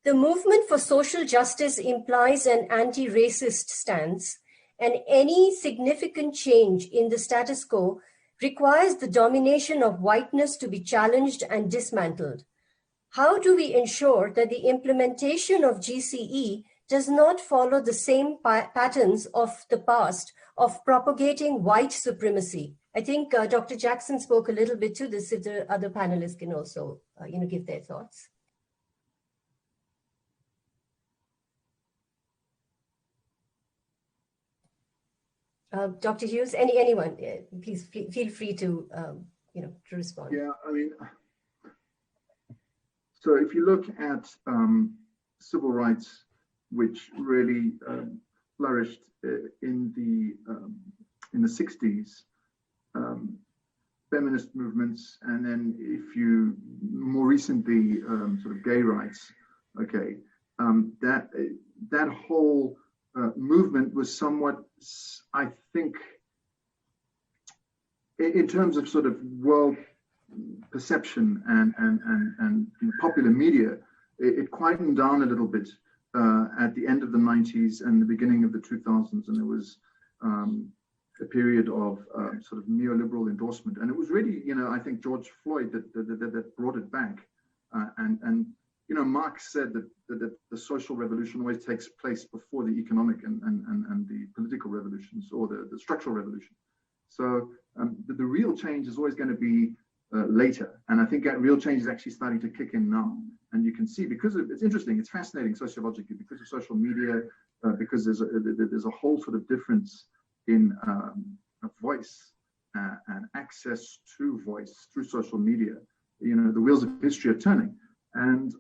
The movement for social justice implies an anti-racist stance, and any significant change in the status quo requires the domination of whiteness to be challenged and dismantled. How do we ensure that the implementation of GCE does not follow the same patterns of the past of propagating white supremacy? I think Dr. Jackson spoke a little bit to this, if the other panelists can also give their thoughts. Dr. Hughes, anyone, please feel free to to respond. Yeah, so if you look at civil rights, which really flourished in the 60s, feminist movements, and then if you more recently sort of gay rights, okay, that whole movement was somewhat, I think, in terms of sort of world perception and popular media, it quietened down a little bit at the end of the 90s and the beginning of the 2000s, and there was a period of sort of neoliberal endorsement, and it was really, I think George Floyd that brought it back, and Marx said that the social revolution always takes place before the economic and the political revolutions, or the structural revolution. So the real change is always going to be later, and I think that real change is actually starting to kick in now. And you can see, because it's interesting, it's fascinating sociologically, because of social media, because there's a whole sort of difference in voice and access to voice through social media. The wheels of history are turning, and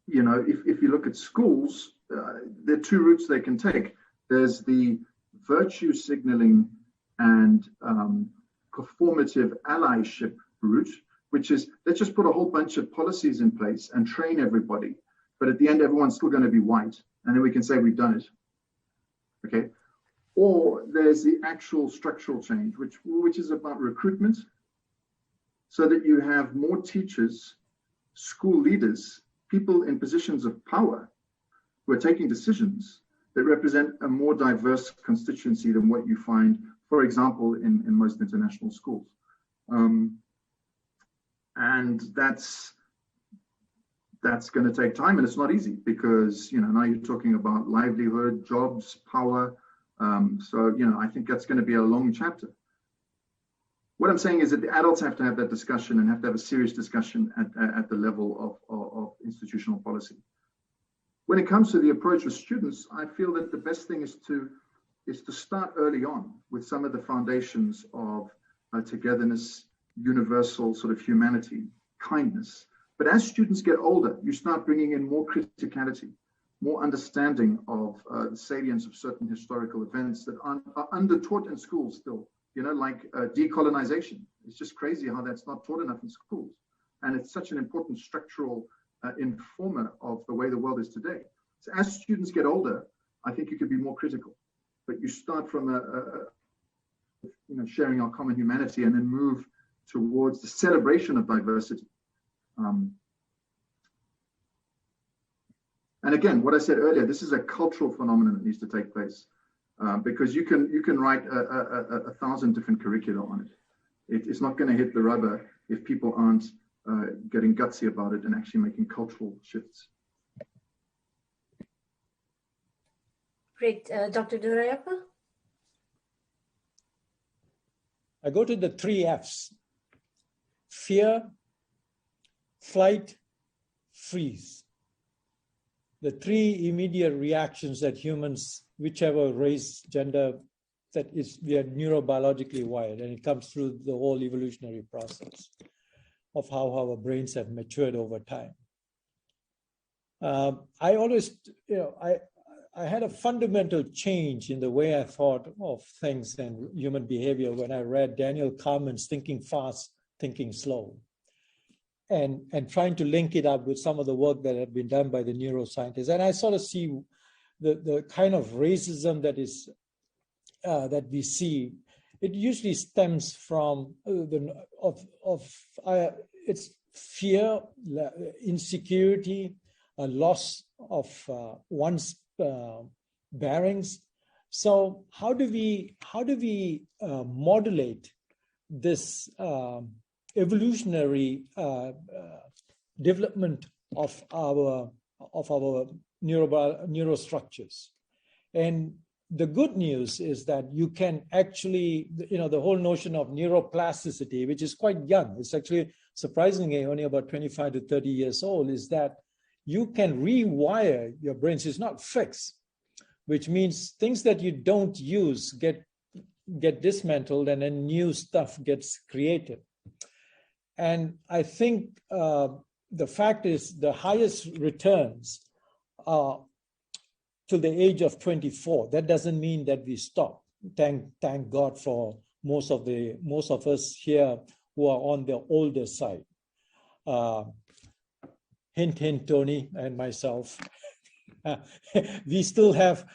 if you look at schools, there are two routes they can take. There's the virtue signaling and performative allyship route, which is, let's just put a whole bunch of policies in place and train everybody, but at the end everyone's still going to be white, and then we can say we've done it. Okay. Or there's the actual structural change, which is about recruitment, so that you have more teachers, school leaders, people in positions of power who are taking decisions that represent a more diverse constituency than what you find, for example, in most international schools. And that's going to take time, and it's not easy, because now you're talking about livelihood, jobs, power. So I think that's going to be a long chapter. What I'm saying is that the adults have to have that discussion, and have to have a serious discussion at the level of institutional policy. When it comes to the approach with students, I feel that the best thing is to start early on with some of the foundations of togetherness, universal sort of humanity, kindness. But as students get older, you start bringing in more criticality, more understanding of the salience of certain historical events that are under-taught in schools still, like decolonization. It's just crazy how that's not taught enough in schools. And it's such an important structural informer of the way the world is today. So as students get older, I think you could be more critical, but you start from sharing our common humanity, and then move towards the celebration of diversity. And again, what I said earlier, this is a cultural phenomenon that needs to take place, because you can write 1,000 different curricula on it. It's not going to hit the rubber if people aren't getting gutsy about it and actually making cultural shifts. Great. Dr. Duraiappah? I go to the 3 Fs: fear, flight, freeze. The 3 immediate reactions that humans, whichever race, gender, that is, we are neurobiologically wired, and it comes through the whole evolutionary process of how our brains have matured over time. I always, I had a fundamental change in the way I thought of things and human behavior when I read Daniel Kahneman's Thinking Fast, Thinking Slow, and trying to link it up with some of the work that had been done by the neuroscientists. And I sort of see the kind of racism that is that we see. It usually stems from it's fear, insecurity, a loss of one's bearings. So how do we modulate this evolutionary development of our neurostructures? And the good news is that you can actually, the whole notion of neuroplasticity, which is quite young, it's actually surprisingly only about 25 to 30 years old, is that you can rewire your brains. It's not fixed, which means things that you don't use get dismantled, and then new stuff gets created. And I think the fact is the highest returns are to the age of 24. That doesn't mean that we stop. Thank God for most of us here who are on the older side. Hint, hint, Tony and myself. we still have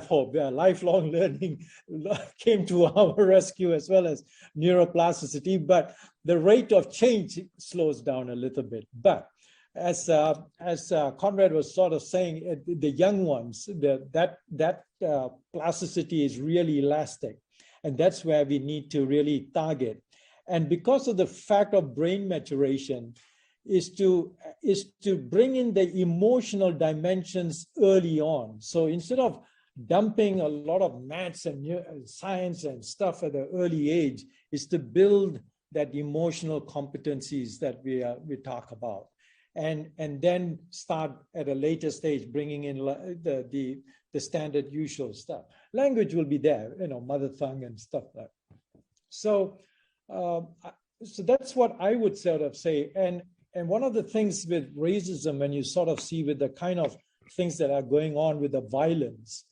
hope. Lifelong learning came to our rescue, as well as neuroplasticity, but the rate of change slows down a little bit. But as Conrad was sort of saying, the young ones, that plasticity is really elastic, and that's where we need to really target. And because of the fact of brain maturation, is to bring in the emotional dimensions early on. So instead of dumping a lot of maths and science and stuff at an early age, is to build that emotional competencies that we talk about, and then start at a later stage bringing in the standard usual stuff. Language will be there, mother tongue and stuff like that. So that's what I would sort of say. And one of the things with racism, when you sort of see with the kind of things that are going on with the violence,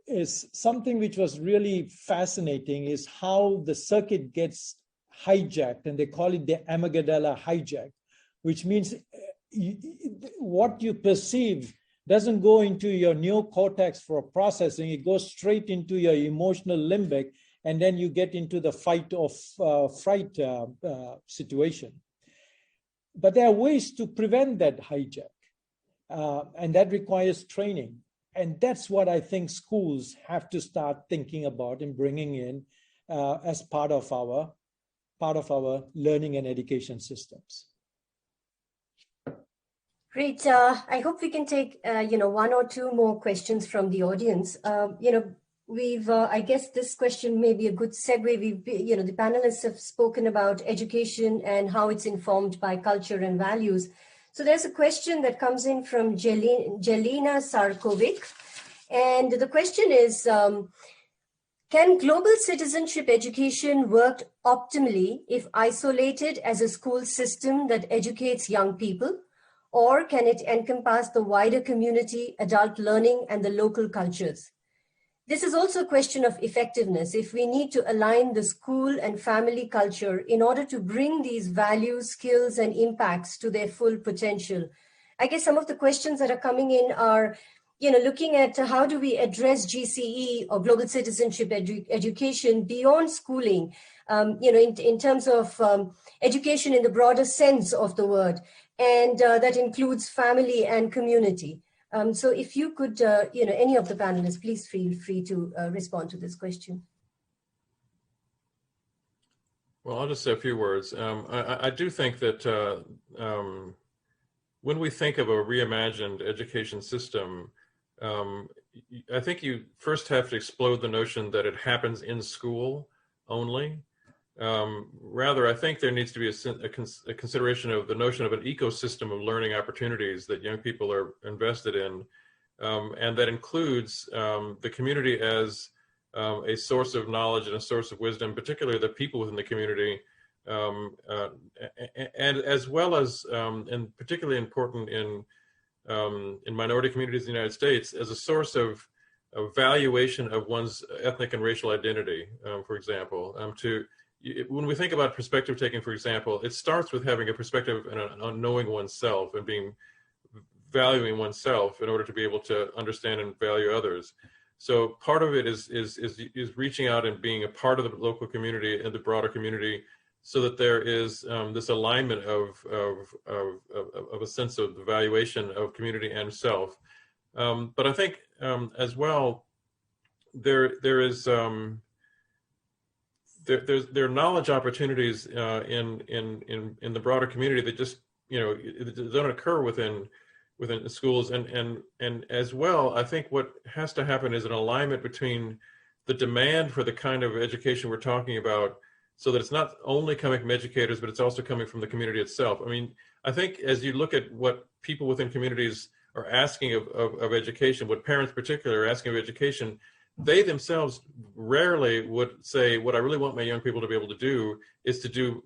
is something which was really fascinating, is how the circuit gets hijacked, and they call it the amygdala hijack, which means what you perceive doesn't go into your neocortex for processing, it goes straight into your emotional limbic, and then you get into the fight or fright situation. But there are ways to prevent that hijack, and that requires training. And that's what I think schools have to start thinking about and bringing in as part of our learning and education systems. Great. I hope we can take one or two more questions from the audience. We've, I guess this question may be a good segue. The panelists have spoken about education and how it's informed by culture and values. So there's a question that comes in from Jelena Sarkovic. And the question is, can global citizenship education work optimally if isolated as a school system that educates young people? Or can it encompass the wider community, adult learning, and the local cultures? This is also a question of effectiveness. If we need to align the school and family culture in order to bring these values, skills, and impacts to their full potential. I guess some of the questions that are coming in are, looking at how do we address GCE or global citizenship education beyond schooling, in terms of education in the broader sense of the word, and that includes family and community. So if you could, any of the panelists, please feel free to respond to this question. Well, I'll just say a few words. I do think that when we think of a reimagined education system, I think you first have to explode the notion that it happens in school only. Rather, I think there needs to be a consideration of the notion of an ecosystem of learning opportunities that young people are invested in, and that includes the community as a source of knowledge and a source of wisdom, particularly the people within the community, and as well as, and particularly important in minority communities in the United States, as a source of valuation of one's ethnic and racial identity, for example. When we think about perspective taking, for example, it starts with having a perspective on knowing oneself and valuing oneself in order to be able to understand and value others. So part of it is reaching out and being a part of the local community and the broader community, so that there is this alignment of a sense of the valuation of community and self. But I think as well, there are knowledge opportunities in the broader community that just don't occur within schools, and as well, I think what has to happen is an alignment between the demand for the kind of education we're talking about, so that it's not only coming from educators, but it's also coming from the community itself. I mean, I think as you look at what people within communities are asking of education, what parents particularly are asking of education, they themselves rarely would say, what I really want my young people to be able to do is to do,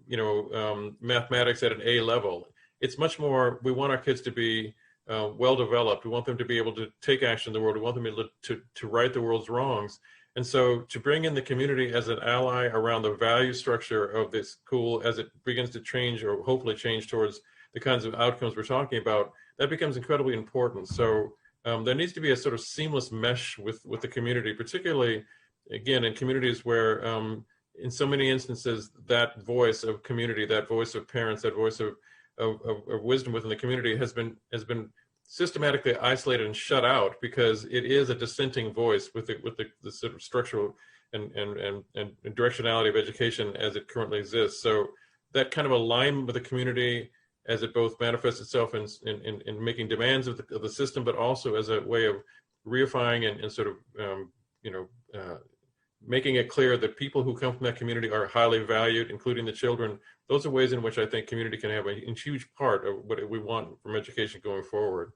mathematics at an A level. It's much more, we want our kids to be well-developed. We want them to be able to take action in the world. We want them to right the world's wrongs. And so to bring in the community as an ally around the value structure of this school as it begins to change, or hopefully change towards the kinds of outcomes we're talking about, that becomes incredibly important. So there needs to be a sort of seamless mesh with the community, particularly, again, in communities where in so many instances, that voice of community, that voice of parents, that voice of wisdom within the community has been systematically isolated and shut out, because it is a dissenting voice with the sort of structural and directionality of education as it currently exists. So that kind of alignment with the community, as it both manifests itself in making demands of the system, but also as a way of reifying and sort of making it clear that people who come from that community are highly valued, including the children. Those are ways in which I think community can have a huge part of what we want from education going forward.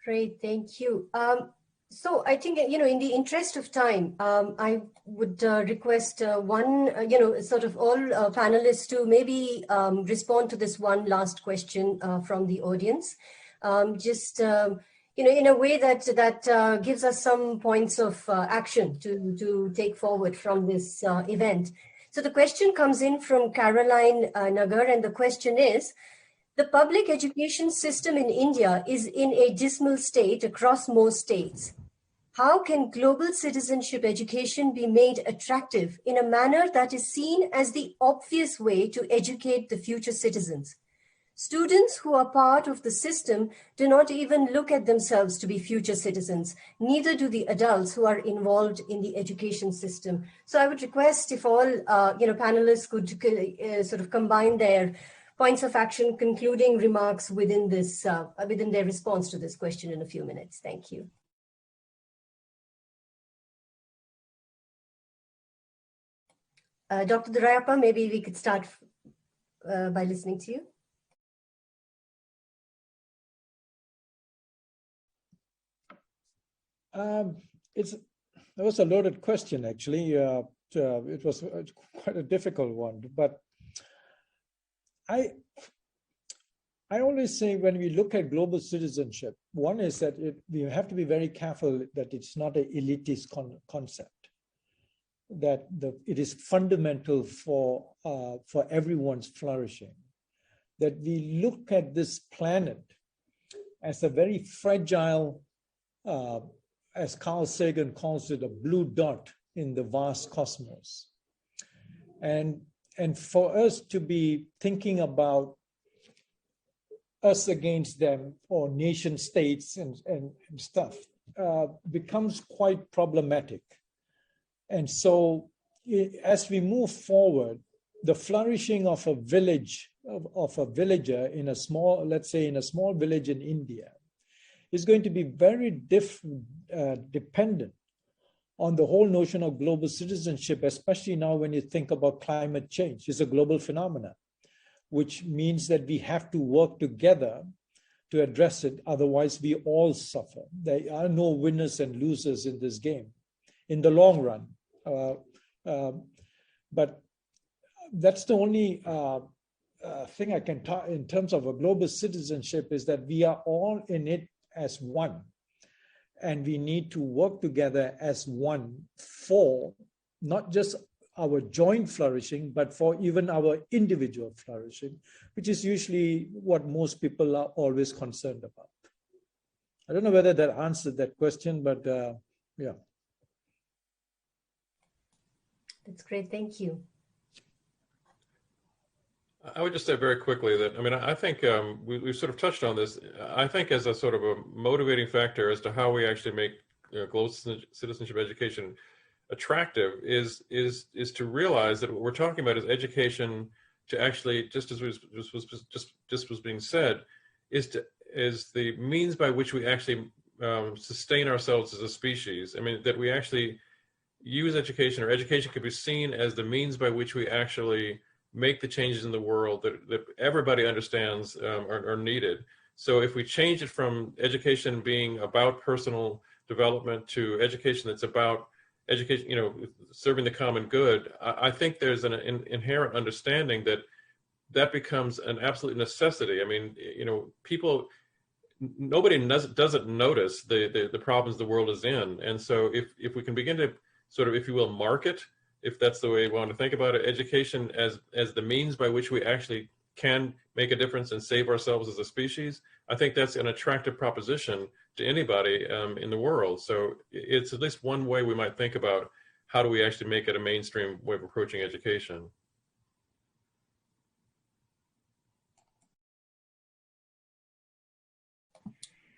Great, thank you. So I think, in the interest of time, I would request sort of all panelists to maybe respond to this one last question from the audience. In a way that gives us some points of action to take forward from this event. So the question comes in from Caroline Nagar, and the question is, the public education system in India is in a dismal state across most states. How can global citizenship education be made attractive in a manner that is seen as the obvious way to educate the future citizens? Students who are part of the system do not even look at themselves to be future citizens, neither do the adults who are involved in the education system. So I would request if all panelists could sort of combine their points of action, concluding remarks within this within their response to this question in a few minutes. Thank you. Dr. Duraiappah, maybe we could start by listening to you. That was a loaded question, actually. It was quite a difficult one, but I always say when we look at global citizenship, one is that we have to be very careful that it's not an elitist concept, that it is fundamental for everyone's flourishing, that we look at this planet as a very fragile, as Carl Sagan calls it, a blue dot in the vast cosmos. And for us to be thinking about us against them, or nation states and stuff, becomes quite problematic. And so as we move forward, the flourishing of a village, of a villager in a small, let's say in a small village in India, is going to be very dependent on the whole notion of global citizenship, especially now when you think about climate change. It's a global phenomenon, which means that we have to work together to address it. Otherwise, we all suffer. There are no winners and losers in this game in the long run. But that's the only thing I can talk in terms of a global citizenship, is that we are all in it as one. And we need to work together as one for not just our joint flourishing, but for even our individual flourishing, which is usually what most people are always concerned about. I don't know whether that answered that question, but yeah. That's great, thank you. I would just say very quickly that, I mean, I think we've sort of touched on this. I think as a sort of a motivating factor as to how we actually make global citizenship education attractive is to realize that what we're talking about is education to actually, just as was being said, is the means by which we actually sustain ourselves as a species. I mean, that we actually use education, or education could be seen as the means by which we actually make the changes in the world that everybody understands are needed. So if we change it from education being about personal development to education that's about education, serving the common good, I think there's an inherent understanding that becomes an absolute necessity. I mean, people, nobody doesn't notice the problems the world is in. And so if we can begin to sort of, if you will, market, if that's the way you want to think about it, education as the means by which we actually can make a difference and save ourselves as a species, I think that's an attractive proposition to anybody in the world. So it's at least one way we might think about how do we actually make it a mainstream way of approaching education.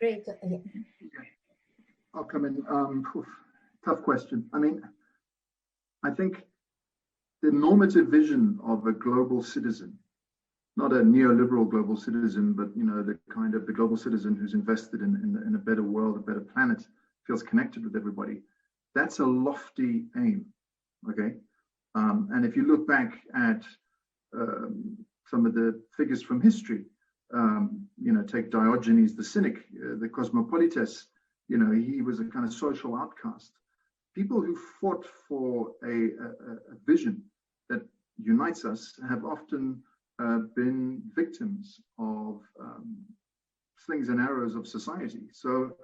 Great. I'll come in. Tough question. I mean, I think the normative vision of a global citizen, not a neoliberal global citizen, but the kind of the global citizen who's invested in a better world, a better planet, feels connected with everybody. That's a lofty aim. Okay, and if you look back at some of the figures from history, take Diogenes the Cynic, the Cosmopolites. He was a kind of social outcast. People who fought for a vision that unites us have often been victims of slings and arrows of society. So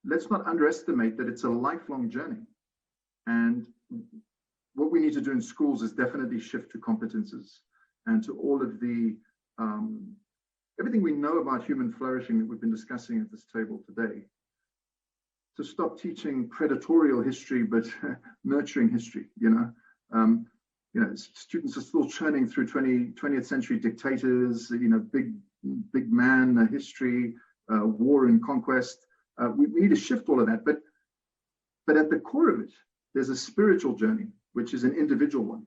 let's not underestimate that it's a lifelong journey. And what we need to do in schools is definitely shift to competences and to all of the everything we know about human flourishing that we've been discussing at this table today, to stop teaching predatorial history, but nurturing history. Students are still churning through 20th century dictators, big man history, war and conquest. We need to shift all of that. But at the core of it, there's a spiritual journey, which is an individual one.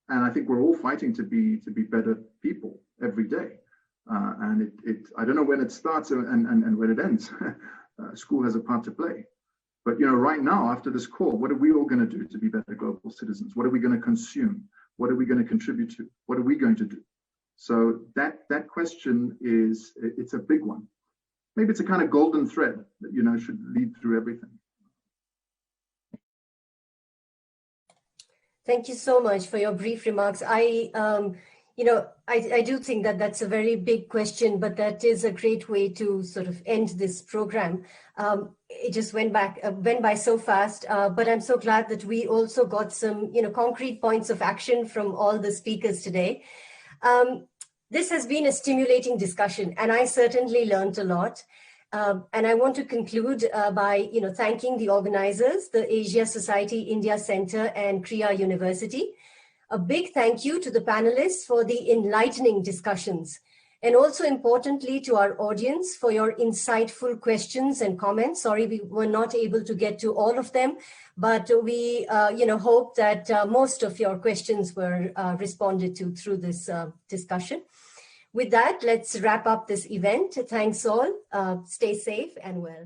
And I think we're all fighting to be better people every day. And I don't know when it starts and when it ends. School has a part to play. But right now, after this call, what are we all going to do to be better global citizens? What are we going to consume? What are we going to contribute to? What are we going to do? So that question it's a big one. Maybe it's a kind of golden thread that should lead through everything. Thank you so much for your brief remarks. I do think that that's a very big question, but that is a great way to sort of end this program. It just went by so fast, but I'm so glad that we also got some, concrete points of action from all the speakers today. This has been a stimulating discussion, and I certainly learned a lot. And I want to conclude by, thanking the organizers, the Asia Society India Center and Kriya University. A big thank you to the panelists for the enlightening discussions, and also importantly to our audience for your insightful questions and comments. Sorry, we were not able to get to all of them, but we, hope that most of your questions were responded to through this discussion. With that, let's wrap up this event. Thanks all. Stay safe and well.